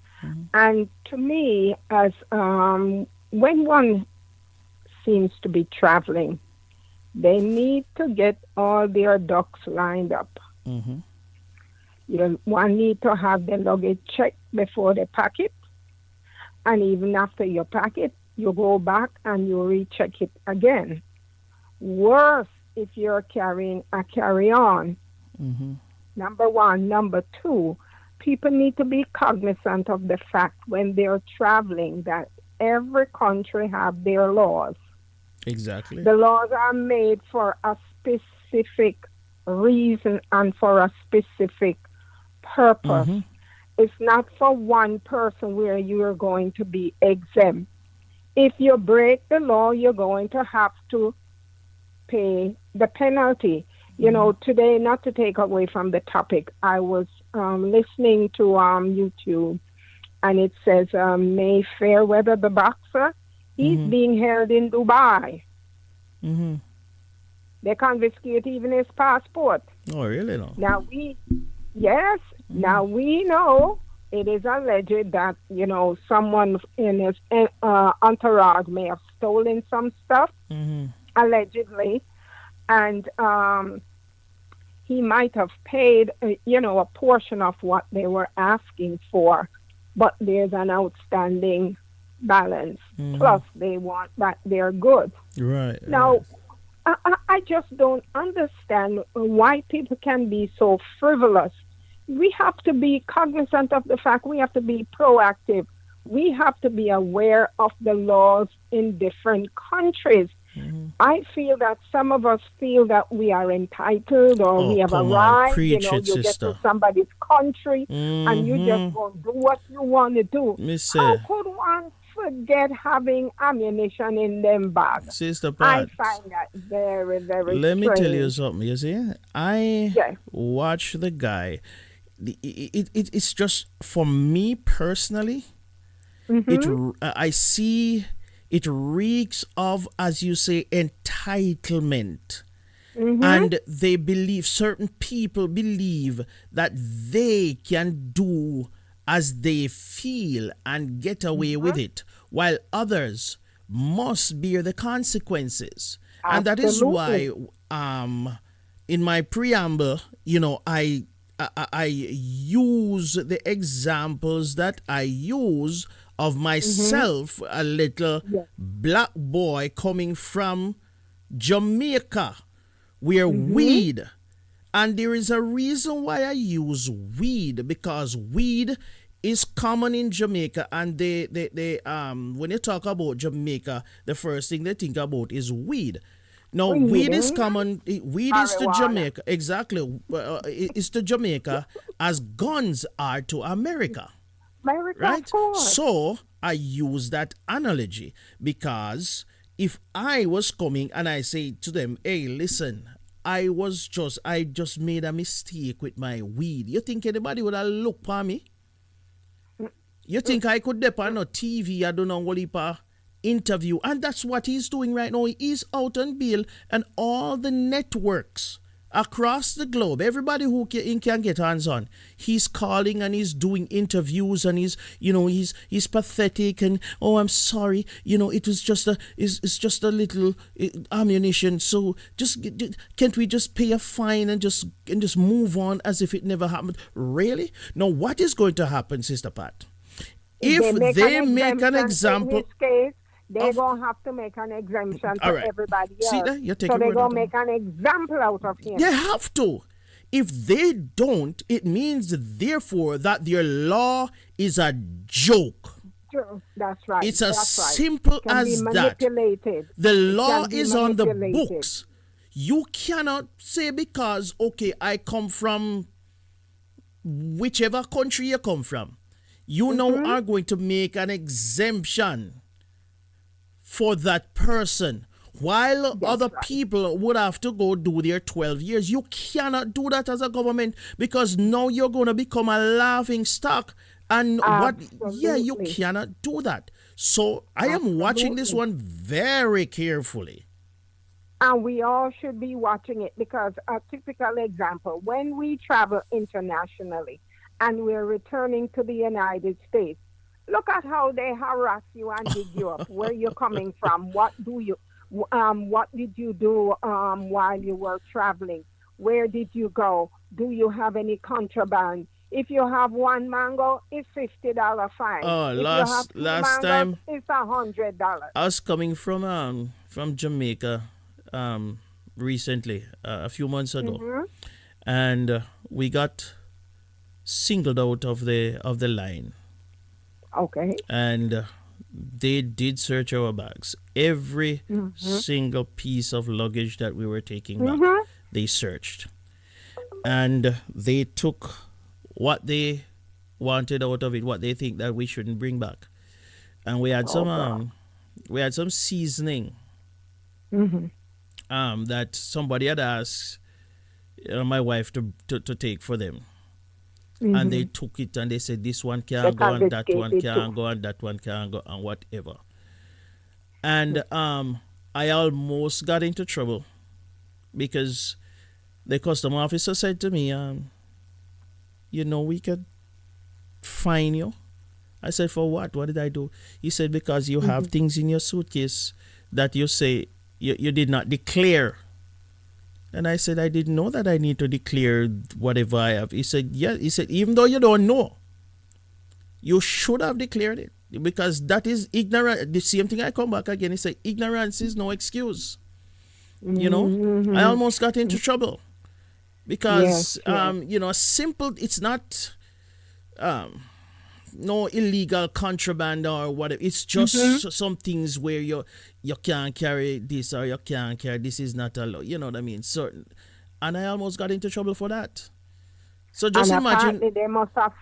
And to me, as when one seems to be traveling, they need to get all their ducks lined up. One need to have the luggage checked before they pack it, and even after you pack it, you go back and you recheck it again. Worse if you're carrying a carry-on. Number one. Number two, people need to be cognizant of the fact when they're traveling that every country have their laws. Exactly. The laws are made for a specific reason and for a specific purpose. It's not for one person where you are going to be exempt. If you break the law, you're going to have to pay the penalty. Today, not to take away from the topic, I was listening to YouTube, and it says May Fairweather, the boxer, he's being held in Dubai. They confiscate even his passport. Oh, really? No. Now now we know it is alleged that, someone in his entourage may have stolen some stuff, allegedly, and he might have paid, a portion of what they were asking for, but there's an outstanding, balance. Plus, they want that they're good. Right. Now, I just don't understand why people can be so frivolous. We have to be cognizant of the fact we have to be proactive. We have to be aware of the laws in different countries. I feel that some of us feel that we are entitled or we have come on, arrived. preach You it, get sister. to somebody's country and you just go do what you want to do. Miss, How could one forget having ammunition in them bags? Sister I Pat, find that very, very let me tell you strange. something. You see, I Yes. watch the guy. It's just for me personally. I see it reeks of, as you say, entitlement. And they believe, certain people believe that they can do as they feel and get away with it, while others must bear the consequences. And that is why in my preamble, I use the examples that I use of myself, a little black boy coming from Jamaica, where weed, and there is a reason why I use weed, because weed is common in Jamaica, and they when you talk about Jamaica, the first thing they think about is weed. No, weed is common. Weed is to Jamaica, exactly. It's to Jamaica as guns are to America. Right? So I use that analogy because if I was coming and I say to them, hey, listen, I just made a mistake with my weed. You think anybody would have looked for me? You think I could dep on a TV, I don't know what interview, and that's what he's doing right now. He's out on bail, and all the networks across the globe, everybody who can get hands on, he's calling and he's doing interviews, and he's pathetic, and oh, I'm sorry, it was just it's just a little ammunition, so can't we just pay a fine and just move on as if it never happened? Really? Now what is going to happen, Sister Pat, if they make an example? In his case, they're going to have to make an exemption for everybody else. See that? You're so they're going to make an example out of him. They have to. If they don't, it means therefore that their law is a joke. True. That's right. It's as simple as that. The law is on the books. You cannot say because, okay, I come from whichever country you come from, you now are going to make an exemption for that person, while other people would have to go do their 12 years. You cannot do that as a government, because now you're going to become a laughing stock. And you cannot do that. So I am watching this one very carefully. And we all should be watching it, because a typical example, when we travel internationally and we're returning to the United States, look at how they harass you and dig you up. Where you're coming from? What did you do while you were traveling? Where did you go? Do you have any contraband? If you have one mango, it's $50 fine. Oh, if last mangoes, time it's $100. I was coming from Jamaica recently, a few months ago, and we got singled out of the line. Okay. And they did search our bags. Every single piece of luggage that we were taking back, they searched. And they took what they wanted out of it, what they think that we shouldn't bring back. And we had some seasoning that somebody had asked my wife to take for them. And they took it and they said this one can't go and that one can't go and that one can't go and whatever. And I almost got into trouble because the custom officer said to me, we could fine you. I said, for what? What did I do? He said, because you have things in your suitcase that you say you did not declare. And I said, I didn't know that I need to declare whatever I have. He said, yeah. He said, even though you don't know, you should have declared it because that is ignorant. The same thing I come back again. It's like ignorance is no excuse. You know, I almost got into trouble because simple. It's not no illegal contraband or whatever. It's just some things where you can't carry this or you can't carry this is not allowed. You know what I mean? Certain, and I almost got into trouble for that. So just and imagine. apparently they must have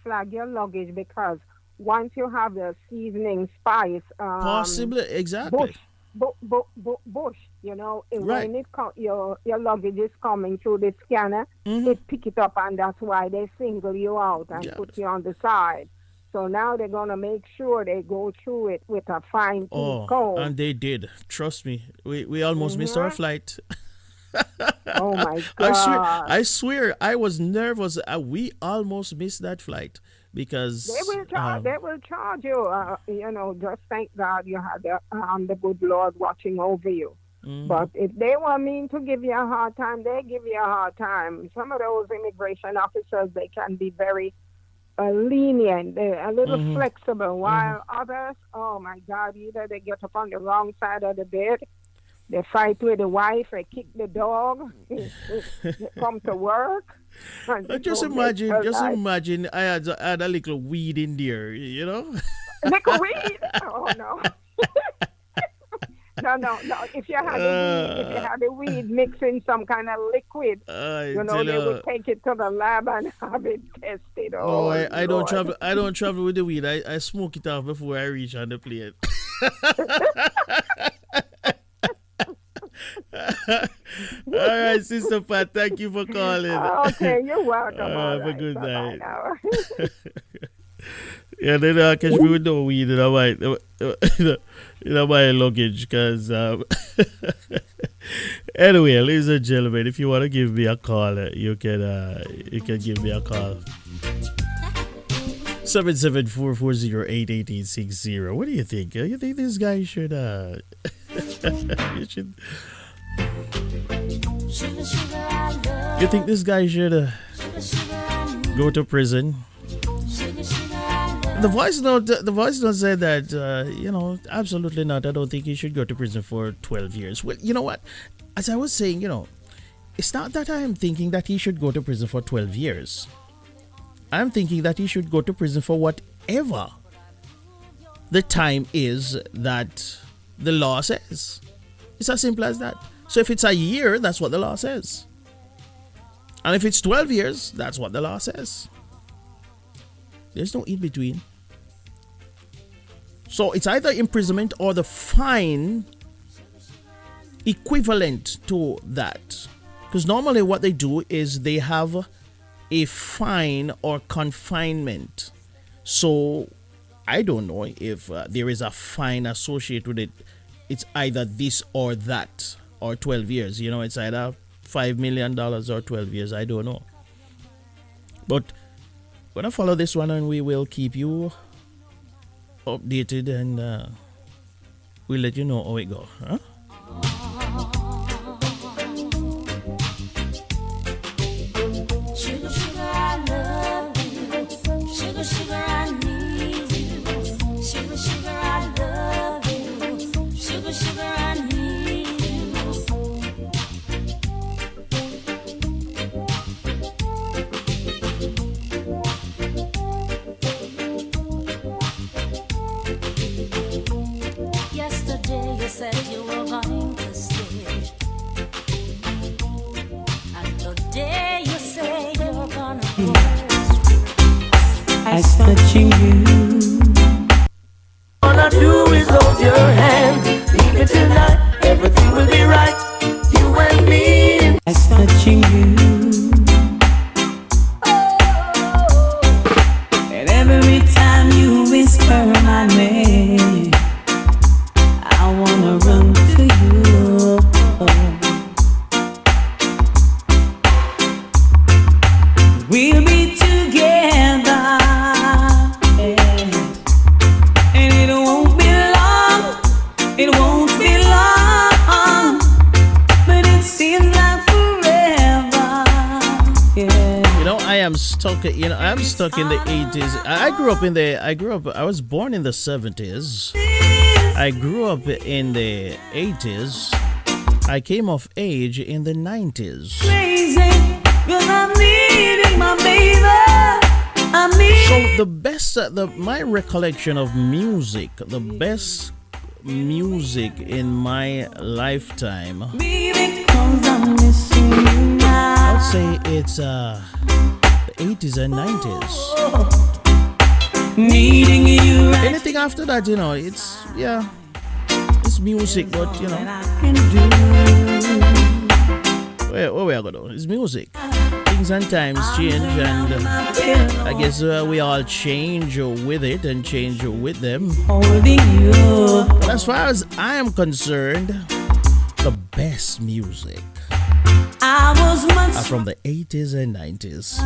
flagged your luggage because once you have the seasoning spice, Possibly, exactly. bush, you know, Right. when your luggage is coming through the scanner, it pick it up, and that's why they single you out and put you on the side. So now they're gonna make sure they go through it with a fine tooth comb. And they did. Trust me. We almost missed our flight. Oh my God! I swear, I was nervous. We almost missed that flight because they will charge you. You know, just thank God you had the good Lord watching over you. But if they were mean to give you a hard time, they give you a hard time. Some of those immigration officers, they can be very lenient. They're a little flexible. While others, oh my God, either they get up on the wrong side of the bed. They fight with the wife, they kick the dog, they come to work. Just imagine I had a little weed in there, you know? Little weed? Oh, no. No. If you had the weed mixed in some kind of liquid, they would take it to the lab and have it tested. I don't travel. I don't travel with the weed. I smoke it off before I reach on the plane. All right, Sister Pat, thank you for calling. Okay, you're welcome. Have a good night. Yeah, they don't catch me with no weed in my luggage, because anyway, ladies and gentlemen, if you want to give me a call, you can give me a call. 774408860. What do you think? You think this guy should you think this guy should go to prison? The voice note said that absolutely not. I don't think he should go to prison for 12 years. Well, you know what? As I was saying, it's not that I am thinking that he should go to prison for 12 years. I'm thinking that he should go to prison for whatever the time is that the law says. It's as simple as that. So if it's a year, that's what the law says. And if it's 12 years, that's what the law says. There's no in between. So it's either imprisonment or the fine equivalent to that. Because normally what they do is they have a fine or confinement. So I don't know if there is a fine associated with it. It's either this or that, or 12 years. It's either $5 million or 12 years. I don't know. But we're going to follow this one and we will keep you updated and we'll let you know how it goes. Huh? Sugar, sugar, I love you. Sugar, sugar, I need you. Sugar, sugar, I love you. Sugar, sugar, I need you. Yesterday you said you were going to stay. And today you say you're gonna go. I touching you. All I do is hold your hand. Leave it tonight, everything will be right. You and me. I touching you. And every time you whisper my name, I wanna run to you. We'll be together, and it won't be long. It won't be long, but it seems like forever. am stuck. I'm stuck in the 80s. I was born in the 70s. I grew up in the 80s. I came of age in the 90s. So the best, my recollection of music, the best music in my lifetime, I would say it's the 80s and 90s. Needing you right. Anything after that, it's music, but where we are going? It's music. Things and times change, and I guess we all change with it and change with them. But as far as I am concerned, the best music are from the 80s and 90s.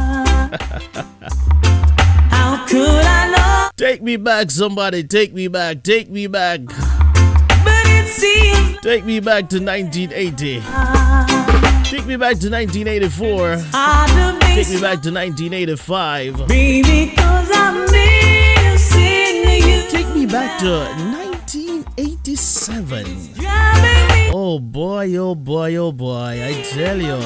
How could I know? Take me back, somebody. Take me back. Take me back. But it seems take me back to 1980. Take me back to 1984. Take me back to 1985. Baby, 'cause I'm missing you. Take me back to 1987. Oh boy, oh boy, oh boy, I tell you.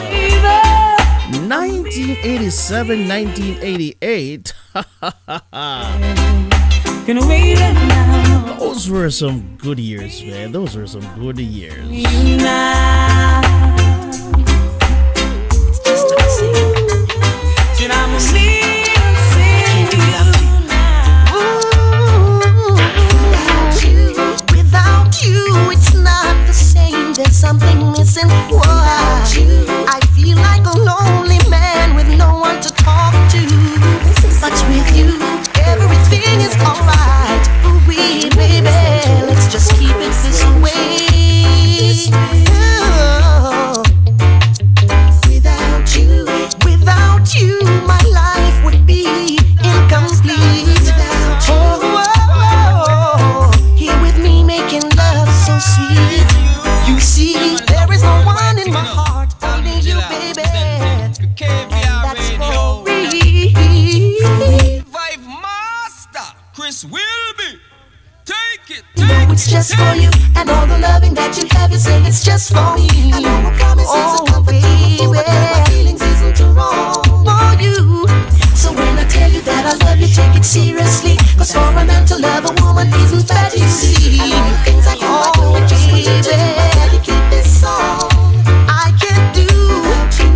1987, 1988. Those were some good years, man. Those were some good years. Without you, it's not the same. There's something missing. Without you, I feel like a lonely man with no one to talk to. But with you, everything is alright. We, baby, let's just keep it this way. Oh. Without you, my life would be incomplete. Here with me making love so sweet. You see, there is no one in my heart, only you, baby. And that's for Vibe Master, Chris Whilby. Take it. You know it's just for you, and all the loving that you have, you say it's just for me. I know a promise is a comfort, baby, but my feelings isn't wrong for you. So when I tell you that I love you, take it seriously. 'Cause for a man to love a woman isn't that easy. And all the things I do, I do it just for you to dedicate this song. I can't do without you.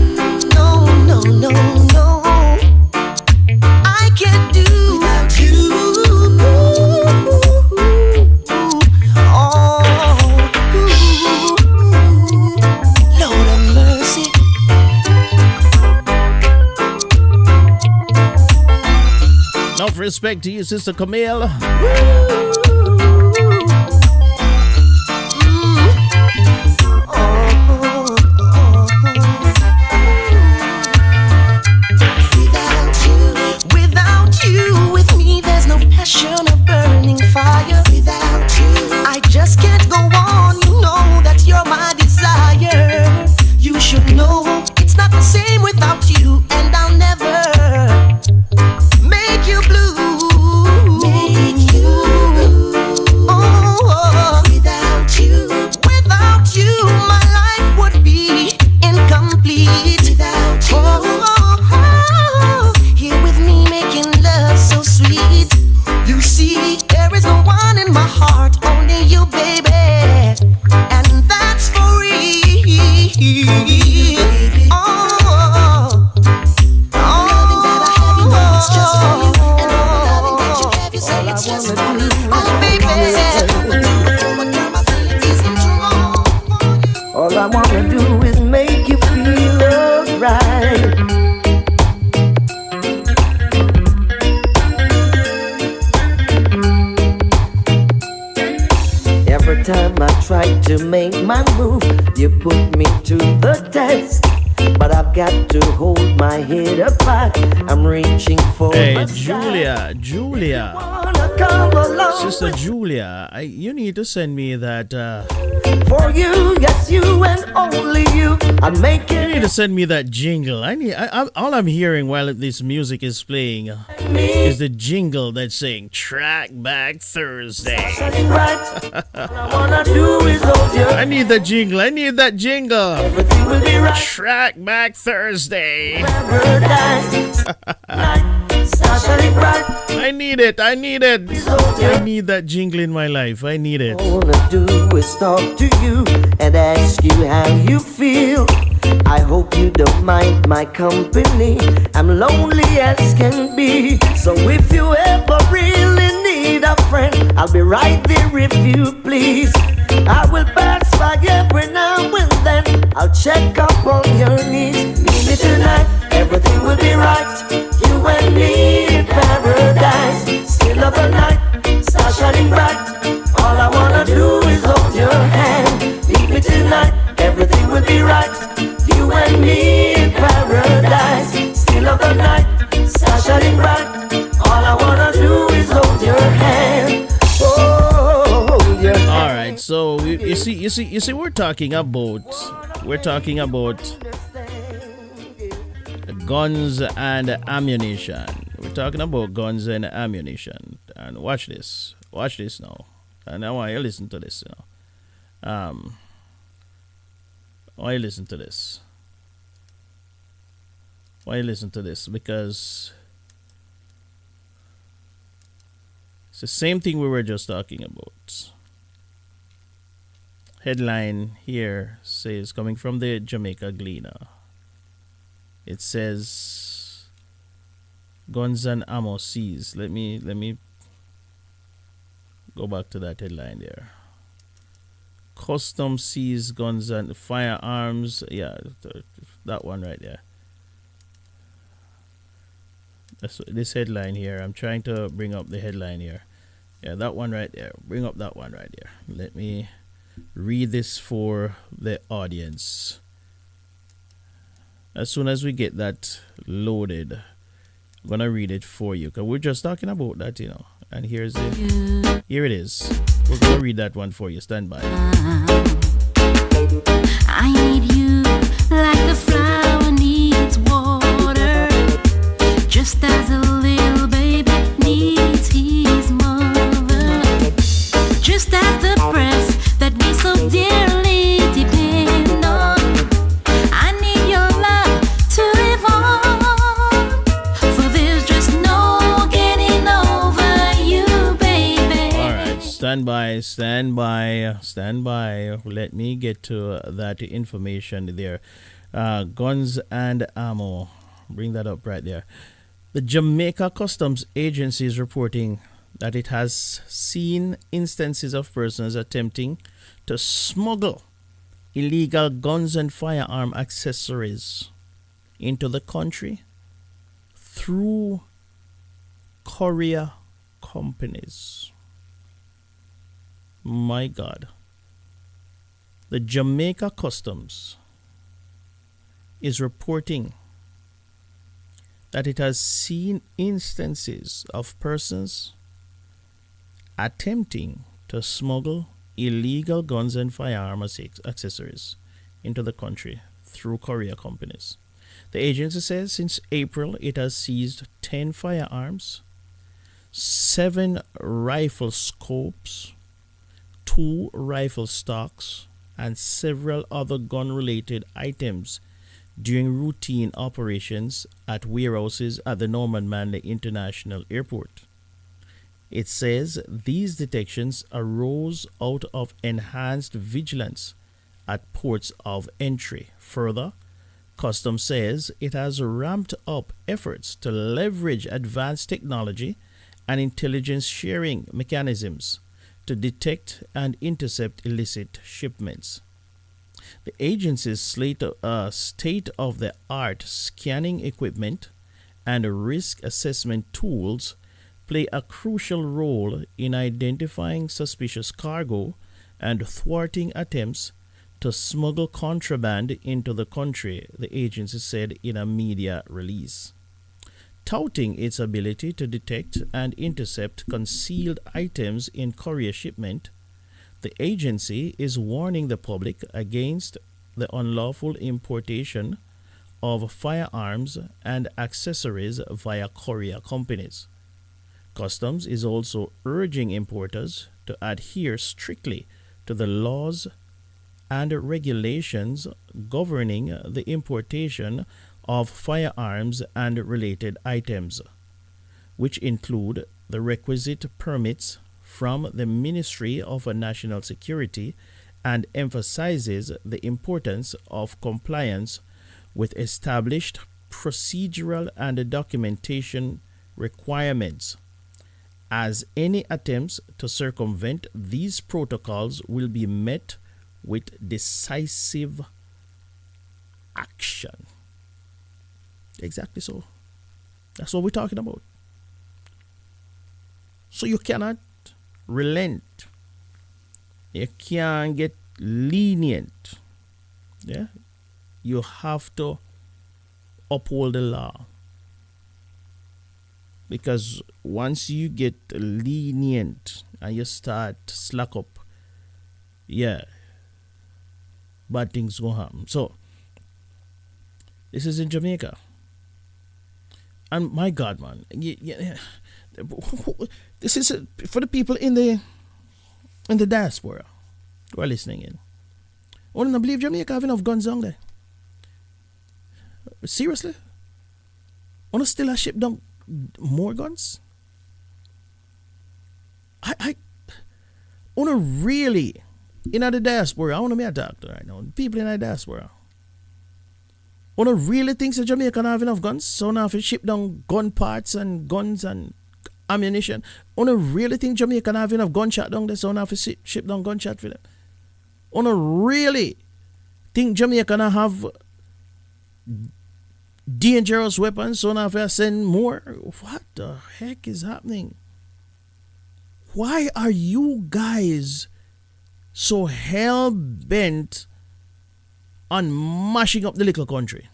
No, no, no, no. I can't do without you. Lord of mercy. Enough respect to you, Sister Camille. Without you, with me, there's no passion of burning fire. Without you, I just can't go on. You know that you're my desire. You should know it's not the same without you, and I'll never make you blue. Make you blue. Oh, without you, my life would be incomplete. Without you, here with me making love so sweet. You see, there is no one in my heart, only you, baby, and that's for real. It's just for you, and all the loving that you have, you say it's just for me. Oh, baby, all I wanna do is make you feel alright. Every time I try to make my move, you put me to the test. But I've got to hold my head up high. I'm reaching for Hey, the sky. Julia. Wanna come along. Sister Julia, you need to send me that. For you, yes, you and only you. I'm making. You need to send me that jingle. All I'm hearing while this music is playing is the jingle that's saying "Track Back Thursday." I wanna do is hold you. I need that jingle. I need that jingle. Everything will be right. Track Back Thursday. I need it. I need it. I need that jingle in my life. I need it. All I wanna do is talk to you and ask you how you feel. I hope you don't mind my company. I'm lonely as can be. So if you ever really need a friend, I'll be right there if you please. I will pass by every now and then. I'll check up on your needs. Meet me tonight, everything will be right. You and me in paradise. Still of the night, star shining bright. All I wanna do is hold your hand. Meet me tonight, everything will be right. You and me in paradise. Still of the night, star shining bright. All I wanna do is hold your hand. Oh, hold your hand. All right. So you see, we're talking about guns and ammunition. We're talking about guns and ammunition. And watch this now. And I want you to listen to this. I want you to listen to this. Why you listen to this? Because it's the same thing we were just talking about. Headline here says, coming from the Jamaica Gleaner, it says guns and ammo seized. Let me go back to that headline there. Custom seized guns and firearms. Yeah, that one right there. That's this headline here. I'm trying to bring up the headline here. Yeah, that one right there. Bring up that one right there. Let me read this for the audience. As soon as we get that loaded, I'm gonna read it for you, because we're just talking about that, you know. And here it is. We're gonna read that one for you. Stand by. I need you like the flower needs water, just as a little baby needs his mother, just as the breath that we so dearly depend on. I need your love to live on, for there's just no getting over you, baby. All right, stand by. Let me get to that information there. Guns and ammo. Bring that up right there. The Jamaica Customs Agency is reporting that it has seen instances of persons attempting to smuggle illegal guns and firearm accessories into the country through courier companies. My God. The Jamaica Customs is reporting that it has seen instances of persons attempting to smuggle illegal guns and firearm accessories into the country through courier companies. The agency says since April it has seized 10 firearms, 7 rifle scopes, 2 rifle stocks, and several other gun-related items during routine operations at warehouses at the Norman Manley International Airport. It says these detections arose out of enhanced vigilance at ports of entry. Further, Customs says it has ramped up efforts to leverage advanced technology and intelligence sharing mechanisms to detect and intercept illicit shipments. The agency's state-of-the-art scanning equipment and risk assessment tools play a crucial role in identifying suspicious cargo and thwarting attempts to smuggle contraband into the country, the agency said in a media release. touting its ability to detect and intercept concealed items in courier shipment, the agency is warning the public against the unlawful importation of firearms and accessories via courier companies. Customs is also urging importers to adhere strictly to the laws and regulations governing the importation of firearms and related items, which include the requisite permits from the Ministry of National Security, and emphasizes the importance of compliance with established procedural and documentation requirements, as any attempts to circumvent these protocols will be met with decisive action. Exactly so. That's what we're talking about. So you cannot relent. You can't get lenient. Yeah? You have to uphold the law. Because once you get lenient and you start slack up, yeah, bad things go happen. So, this is in Jamaica. And my God, man, this is for the people in the diaspora who are listening in. I don't believe Jamaica have enough guns on there. Seriously? I still a ship down more guns? I wanna really in the diaspora, I wanna be a doctor right now. People in the diaspora. Wanna really think that Jamaica have enough guns? So now if you ship down gun parts and guns and ammunition. Wanna really think Jamaica have enough gunshot down there? So now if you ship down gunshot for them. Wanna really think Jamaica have dangerous weapons? So now if I send more? What the heck is happening? Why are you guys so hell bent on mashing up the little country?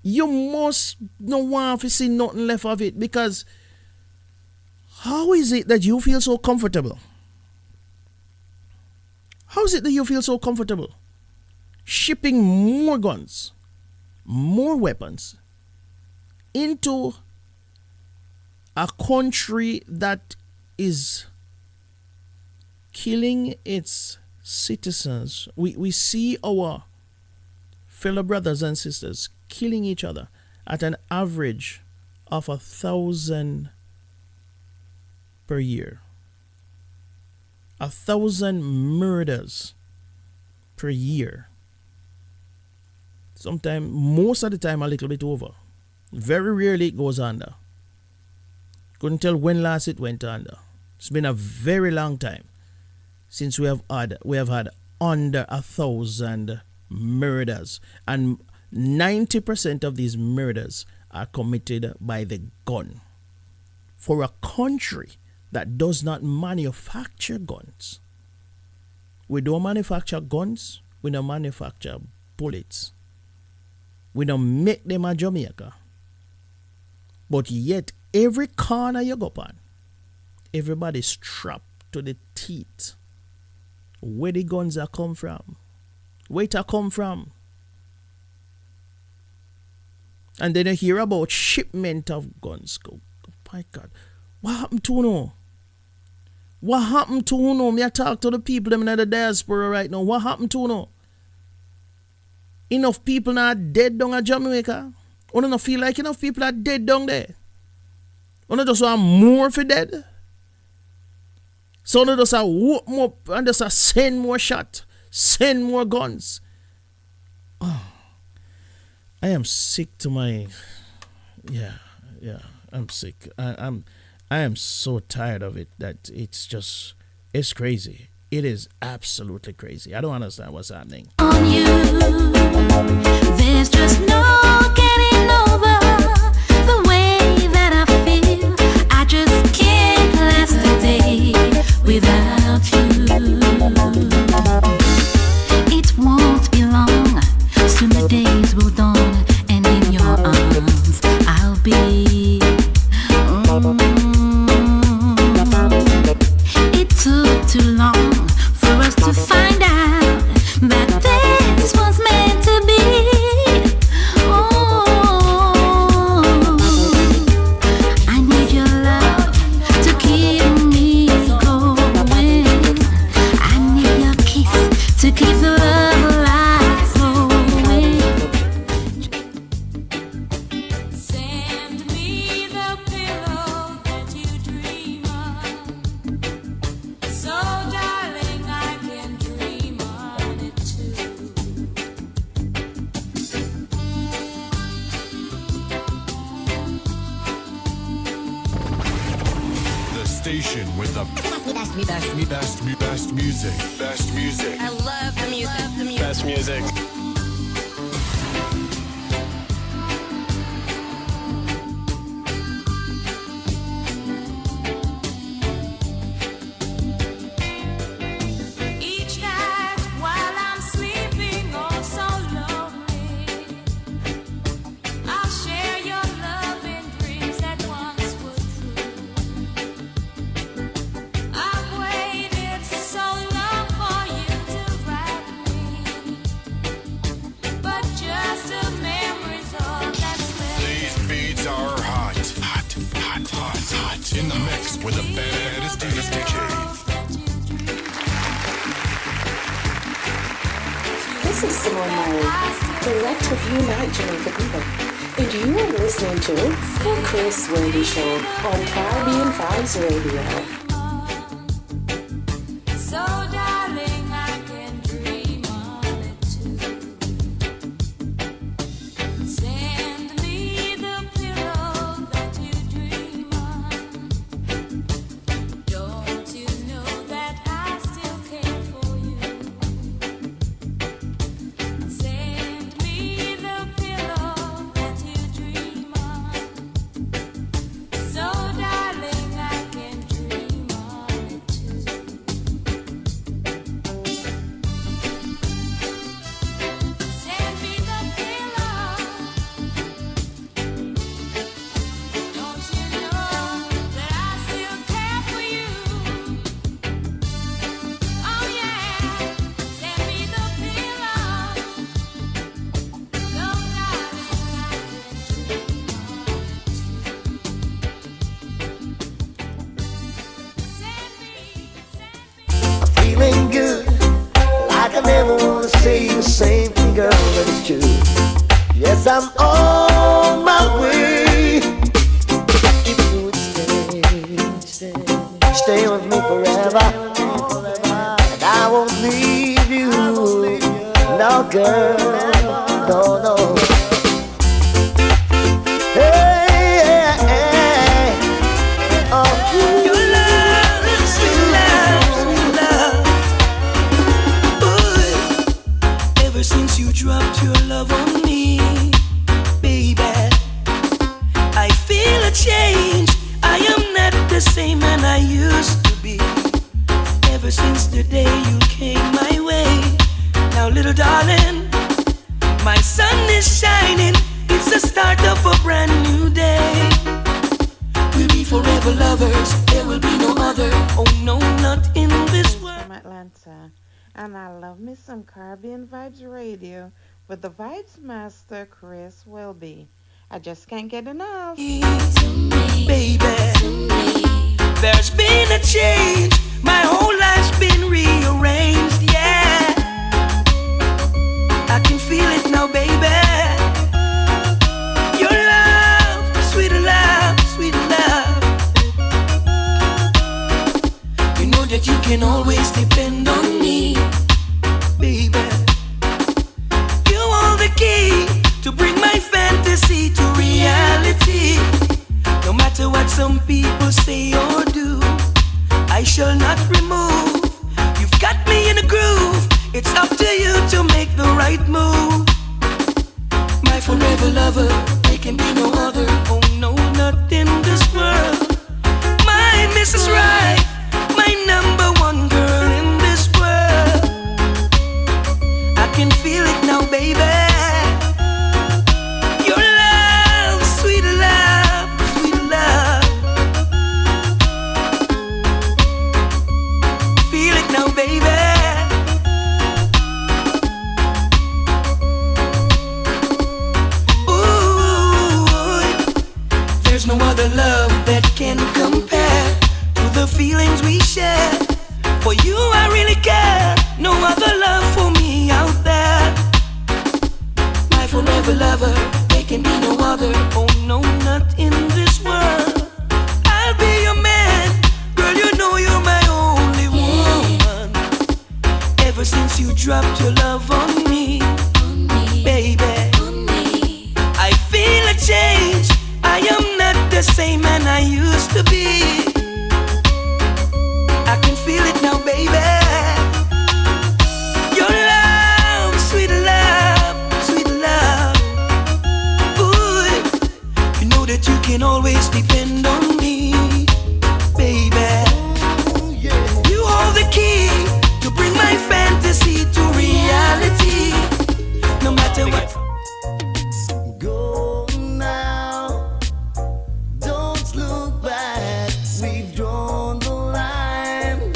You must not want to see nothing left of it, because how is it that you feel so comfortable? How is it that you feel so comfortable shipping more guns, more weapons into a country that is killing its citizens? We see our fellow brothers and sisters killing each other at an average of 1,000 per year. 1,000 murders per year. Sometimes, most of the time, a little bit over. Very rarely it goes under. Couldn't tell when last it went under. It's been a very long time since we have had under 1,000 murders, and 90% of these murders are committed by the gun. For a country that does not manufacture guns, we don't manufacture guns, we don't manufacture bullets, we don't make them in Jamaica, but yet every corner you go on, everybody's strapped to the teeth. Where the guns are come from? Where it come from? And then you hear about shipment of guns. Oh my God. What happened to you? What happened to you? Me I talk to the people them in the diaspora right now. What happened to you? Enough people now dead down in Jamaica. You don't feel like enough people are dead down there. You don't just want more for dead. So you just whoop more and just send more shot, send more guns. Oh, I am sick to my, I'm sick. I am so tired of it that it's crazy. It is absolutely crazy. I don't understand what's happening. On you, there's just no getting over the way that I feel. I just can't last a day without you. It won't be long, soon the days will dawn, and in your arms station with the best music. Best music. I love the music. Best music. Each night while I'm sleeping, oh so lonely, I'll share your love and dreams that once were true. I've waited so long for you to write me, but just a memory's all that's left. These beats are hot. In the mix with the baddest DJ. This is Simone Murray, Director of Unite Jamaica People, and you are listening to The Chris Whilby Show on Caribbean Vibes Radio. So darling, I can dream on it too. Send me the pillow that you dream on. Don't you know that I still care for you? Send me the pillow that you dream on. So darling, I can dream on it too. Send me the pillow. Don't you know that I still care for you? Oh yeah, send me the pillow. So darling, I can dream on it. Send me. Feeling good, like I never wanna say the same thing, girl, but it's true. Yes, I'm on my way. If you would stay with me forever, and I won't leave you, no girl, no. Hey, oh, Your love, sweet love. Ooh, ever since you dropped your love on me, baby, I feel a change. I am not the same man I used to be. Ever since the day you came my way, now little darling, my sun is shining. It's the start of a brand new day. We'll be forever lovers. There will be no other. Oh no, not in this world. From Atlanta, and I love me some Caribbean Vibes Radio with the Vibes Master Chris Whilby. I just can't get enough. Baby, there's been a change. My whole life's been rearranged, yeah. I can feel it now, baby. Your love, sweet love, sweet love. You know that you can always depend on me, baby. You hold the key to bring my fantasy to reality. No matter what some people say or do, I shall not remove. You've got me in a groove. It's up to you to make the right move. My forever lover, there can be no other. Oh no, not in this world. My Mrs. Right, my number one girl in this world. I can feel it now, baby. Your love, sweet love, sweet love. Feel it now, baby. There's no other love that can compare to the feelings we share. For you I really care. No other love for me out there. My forever lover, there can be no other. Oh no, not in this world. I'll be your man. Girl, you know you're my only woman. Ever since you dropped your love on me, baby, I feel a change. I am not the same man I used to be. that you can always depend on me, baby. You hold the key to bring my fantasy to reality. No matter what. Go now, don't look back. We've drawn the line.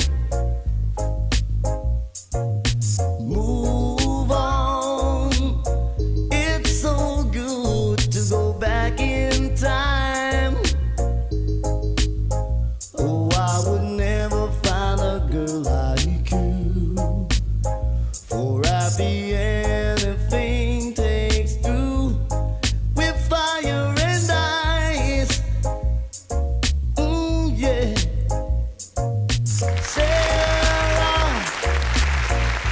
Move on. It's so good to go back in time. Oh, I would never find a girl like you. For I'd be anything takes two with fire and ice. Yeah. Sarah,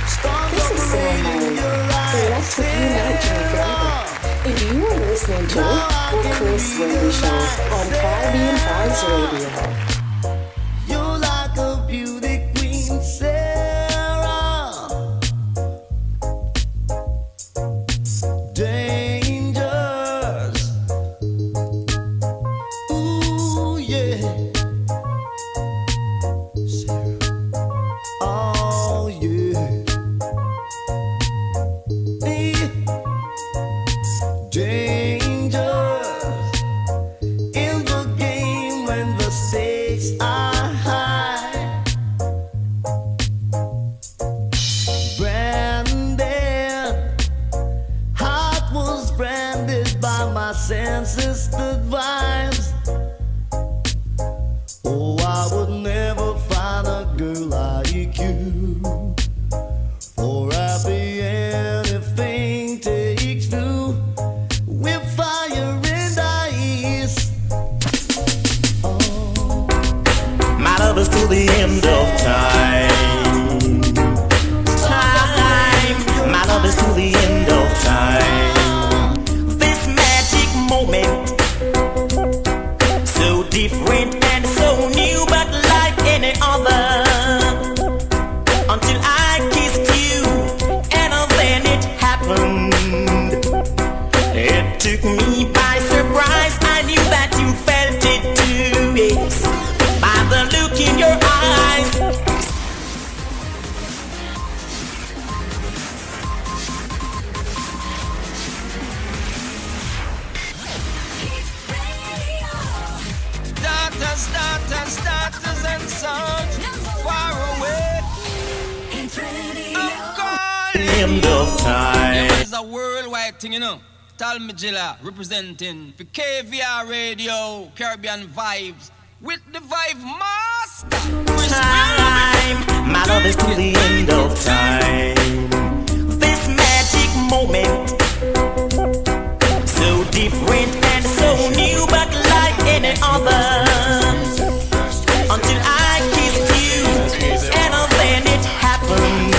stars This is Sarah in your the eyes. Electric Unite Jamaica. And you are listening to the Chris Whilby Show on Caribbean Vibes Radio. You're like a beauty queen, Sarah. Dangers. Ooh, yeah. Sarah. Oh, yeah. Dangers in the game when the stakes are high. Branded, heart was branded by my sensitive vibes. Oh, I would never find a girl like you. Or I'd be anything takes two with fire and ice. My love is to the end of time. Time. My love is to the end of time. This magic moment, so different and so new, but like any other. Until I kissed you, and then it happened. It took me by surprise. I knew that you felt it too, yes. By the look in your eyes. Daughters and sons far away. I'm calling End of time. Yeah, man, it's a worldwide thing, you know. Tal Majilla representing for KVR Radio, Caribbean Vibes, with the Vibe Master. Chris Time. My love is to the end of time. This magic moment, so different and so new, but like any other. Until I kissed you, and then it happened.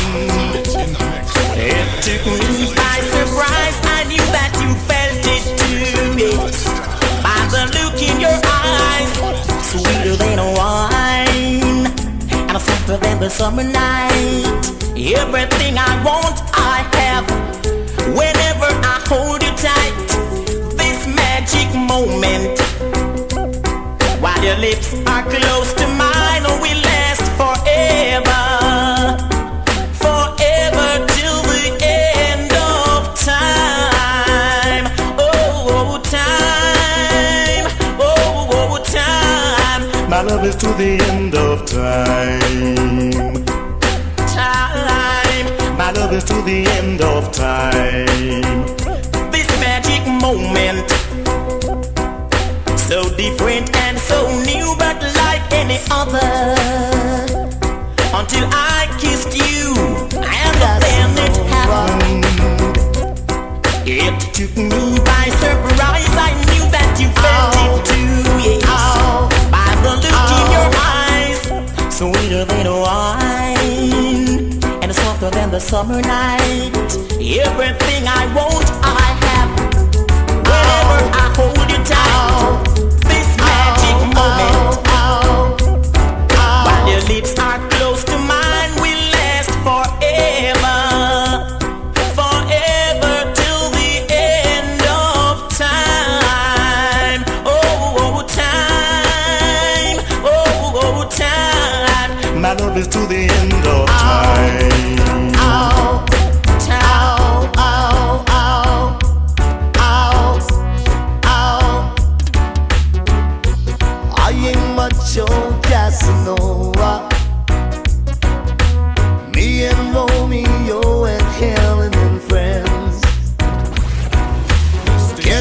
It took me by surprise. I knew that you felt it too, yes. By the look in your eyes, sweeter than a wine, and softer than the summer night. Everything I want, I have. Whenever I hold you tight, this magic moment, while your lips are close to mine, will last forever. Forever till the end of time. Oh, time. Oh, time. My love is to the end of time. Time. My love is to the end of time. This magic moment, so different and so new, but like any other. Until I kissed you, and then it happened. It took me by surprise. I knew that you felt it too, yes. By the look in your eyes, sweeter than wine, and softer than the summer night. Everything I want, I have. Whenever I hold you tight, this magic moment, while your lips are close to mine, will last forever. Forever till the end of time. Oh,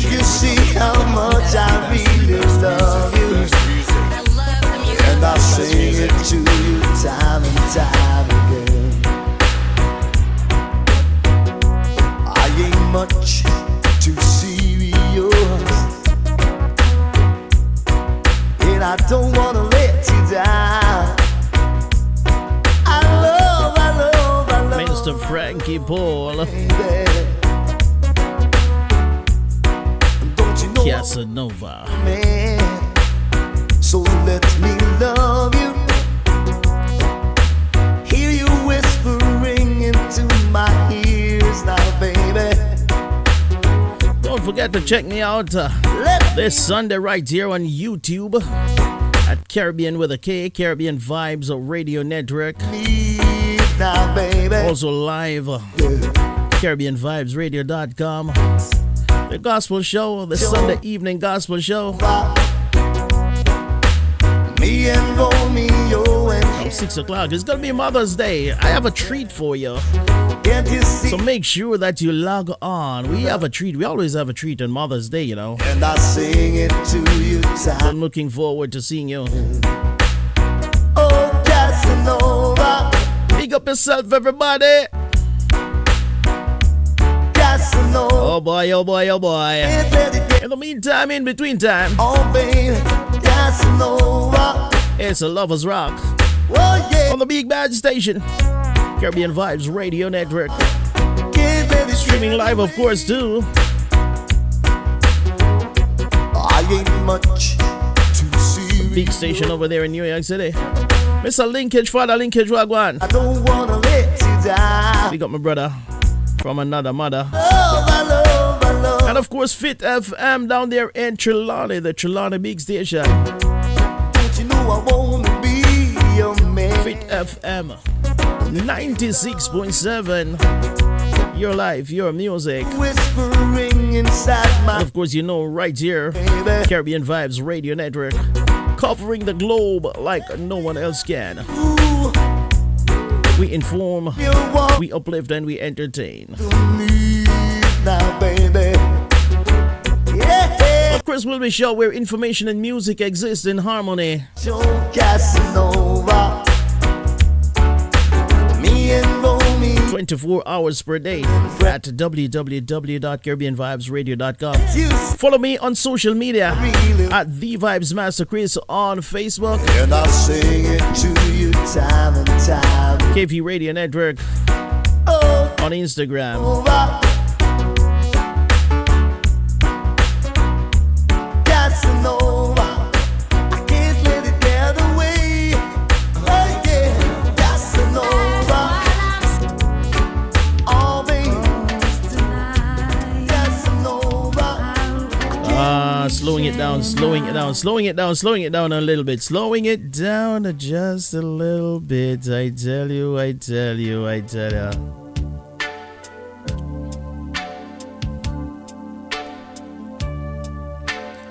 Can't you see how much I really love you? And I sing it to you time and time again. I ain't much too serious, and I don't wanna let you down. I love Mr. Frankie Paul. Casanova. Man, so let me love you. Hear you whispering into my ears now, baby. Don't forget to check me out this Sunday right here on YouTube at Caribbean with a K, Caribbean Vibes Radio Network. Now, baby. Also live, CaribbeanVibesRadio.com. The gospel show, the Sunday evening gospel show. Me and Romeo and 6 o'clock. It's gonna be Mother's Day. I have a treat for you. So make sure that you log on. We have a treat. We always have a treat on Mother's Day, you know. And I sing it to you. I'm looking forward to seeing you. Oh, Casanova. Big up yourself, everybody. Casanova. Oh boy, oh boy, oh boy. In the meantime, in between time. Oh, baby. Casanova. It's a Lover's Rock. Oh, yeah. On the Big Bad Station. Caribbean Vibes Radio Network. Streaming live, of course, too. I ain't much to see. Big station over there in New York City. Mr. Linkage, Father Linkage Wagwan. I don't wanna let you down. We got my brother from another mother. Love, I love, I love. And of course, Fit FM down there in Trelawney, the Trelawney Big Station. Don't you know I wanna be your man? Fit FM 96.7. Your life, your music. Whispering inside my. And of course, you know, right here, baby. Caribbean Vibes Radio Network, covering the globe like no one else can. Ooh, We inform, you want we uplift, and we entertain. me now, baby. Yeah. Of course, Whilby show where information and music exist in harmony. Joe Casanova. Me and Romeo. 24 hours per day at www.caribbeanvibesradio.com. Follow me on social media at The Vibes Master Chris on Facebook, And I sing it to you time and time. KV Radio Network Oh, on Instagram. Casanova. I can't let it get away. Oh, yeah. Casanova. Oh, baby. Casanova. Slowing it down, slowing it down, slowing it down, slowing it down a little bit, slowing it down just a little bit. I tell you, I tell you, I tell you.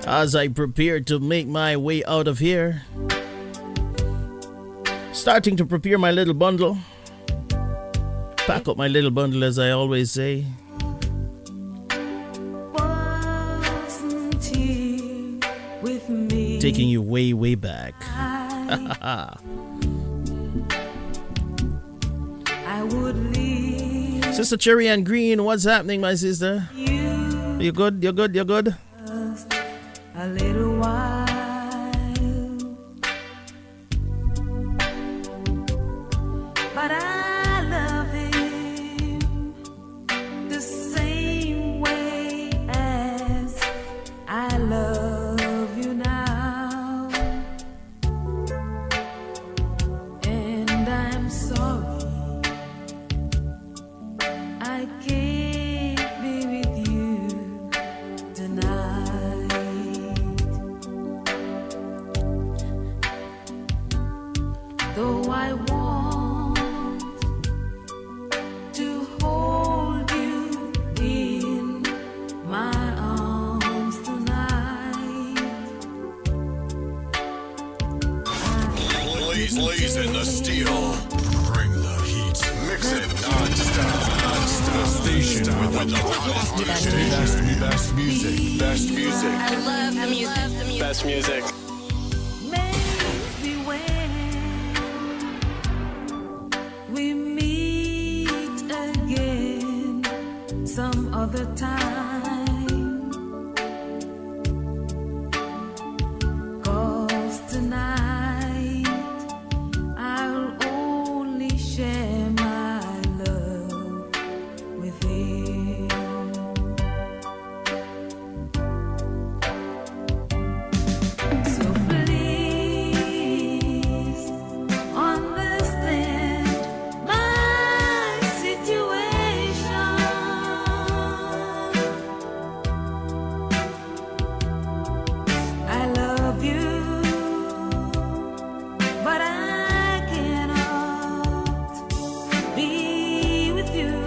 As I prepare to make my way out of here, starting to prepare my little bundle, pack up my little bundle, as I always say. Taking you way, way back. Sister Cherry and Green, what's happening, my sister? You good? You good? You good? A little while, but I love him the same way as I love you now, and I'm sorry I can't be with you tonight. Though I want to hold you in my arms tonight, Blazing the steel. Bring the heat. Mix it non-stop. station with the best music. Best music. I love the music. Best music. Maybe when we meet again some other time, 'cause tonight I'll only share my love with him. So please understand my situation. I love you, but I cannot be with you.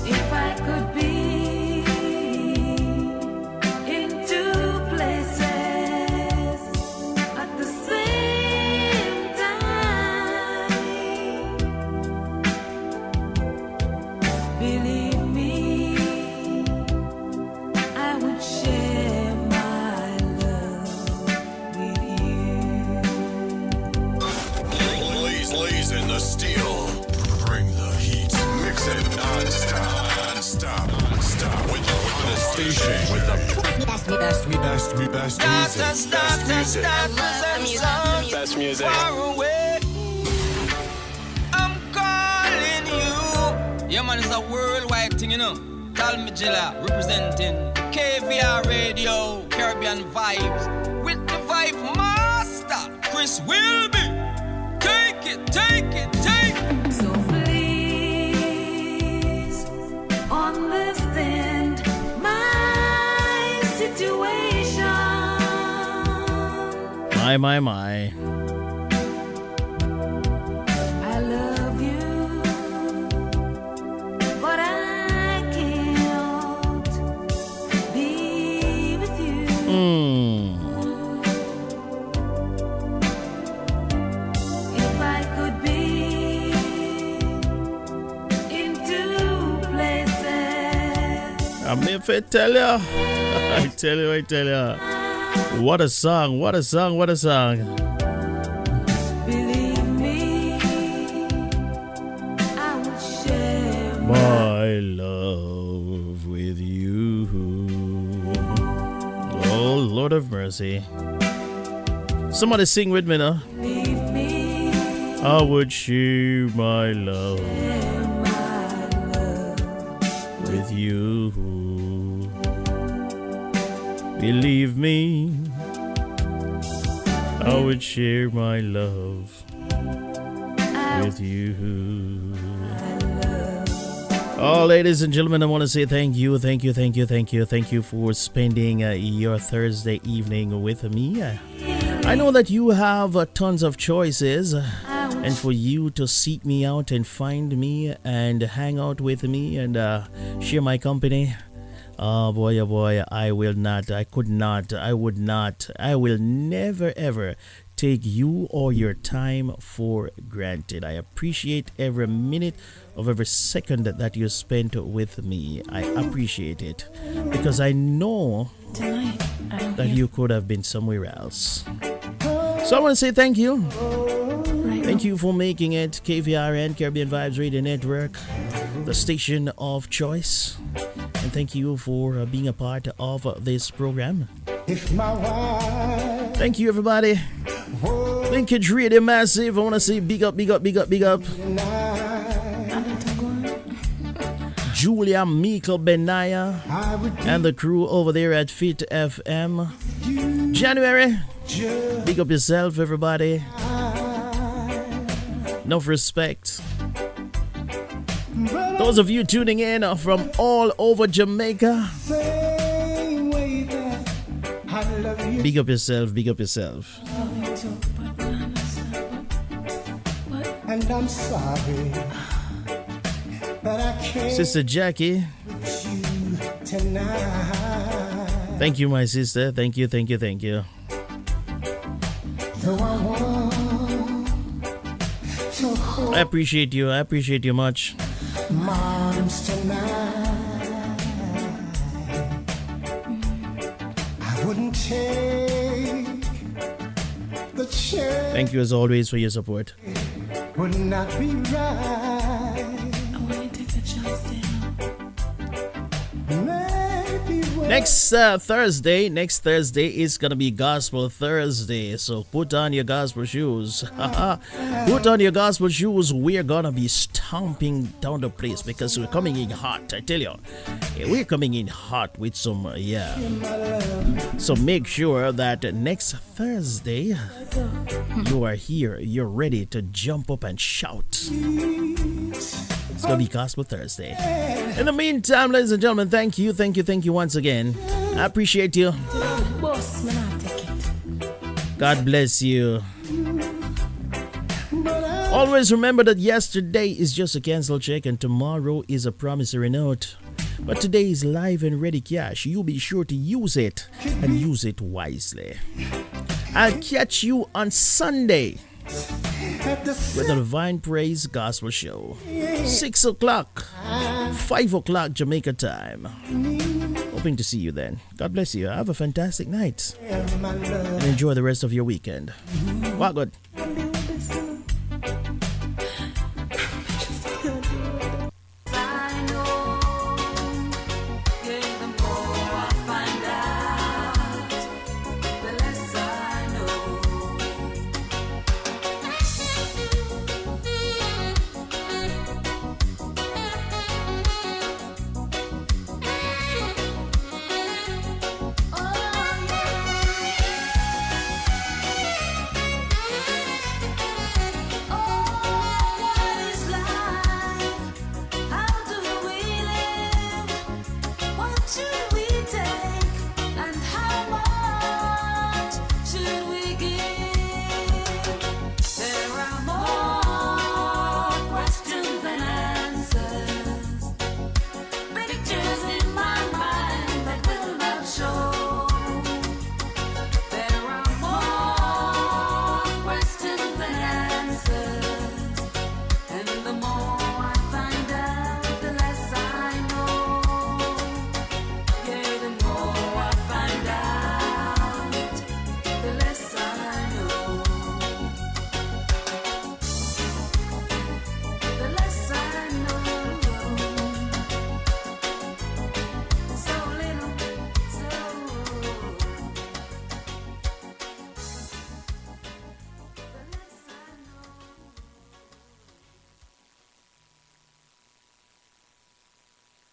If I could be in two places at the same time, believe me, I would share my love with you. Blaze in the steel. Bring the heat. Mix it non-stop. With the station with the best music. Best music. Far away. I'm calling you. Yeah, man, it's a worldwide thing, you know. Tal Mijila representing KVR Radio, Caribbean Vibes, with the Vibe Master, Chris Whilby. Take it. So please understand my situation. My. I love you, but I can't be with you. If I could be in two places, I'm here to tell ya. I tell ya. What a song. believe me, I would share My love with you. Oh, Lord of mercy. Somebody sing with me now. believe me, I would share my love with you. Believe me, I would share my love with you. Oh, ladies and gentlemen, I want to say thank you for spending your Thursday evening with me. I know that you have tons of choices, and for you to seek me out and find me and hang out with me and share my company. Oh boy, I will never ever take you or your time for granted. I appreciate every minute of every second that you spent with me. I appreciate it because I know that you could have been somewhere else. So I want to say thank you. Thank you for making it KVRN, Caribbean Vibes Radio Network, the station of choice. And thank you for being a part of this program. Thank you, everybody. Linkage Radio Massive. I want to say big up. Julia Mikkel Benaya and the crew over there at Fit FM. January. Big up yourself, everybody. Enough respect. Those of you tuning in from all over Jamaica, big up yourself. And I'm sorry that I can't Sister Jackie, tonight. thank you, my sister. Thank you. Though I want to I appreciate you. I appreciate you much. Moms tonight, I wouldn't take the chance. Thank you as always for your support. Would not be right. I wanna take the chance down. Next Thursday is gonna be Gospel Thursday, so put on your gospel shoes. Put on your gospel shoes. We're gonna be stomping down the place because we're coming in hot. I tell you, we're coming in hot with some So make sure that next Thursday you are here. You're ready to jump up and shout. It's gonna be Gospel Thursday. In the meantime, ladies and gentlemen, thank you once again. I appreciate you. God bless you. Always remember that yesterday is just a cancel check and tomorrow is a promissory note. But today is live and ready cash. You be sure to use it and use it wisely. I'll catch you on Sunday with the Divine Praise Gospel Show. 6 o'clock, 5 o'clock Jamaica time. Hoping to see you then. God bless you. Have a fantastic night. And enjoy the rest of your weekend. Walk good.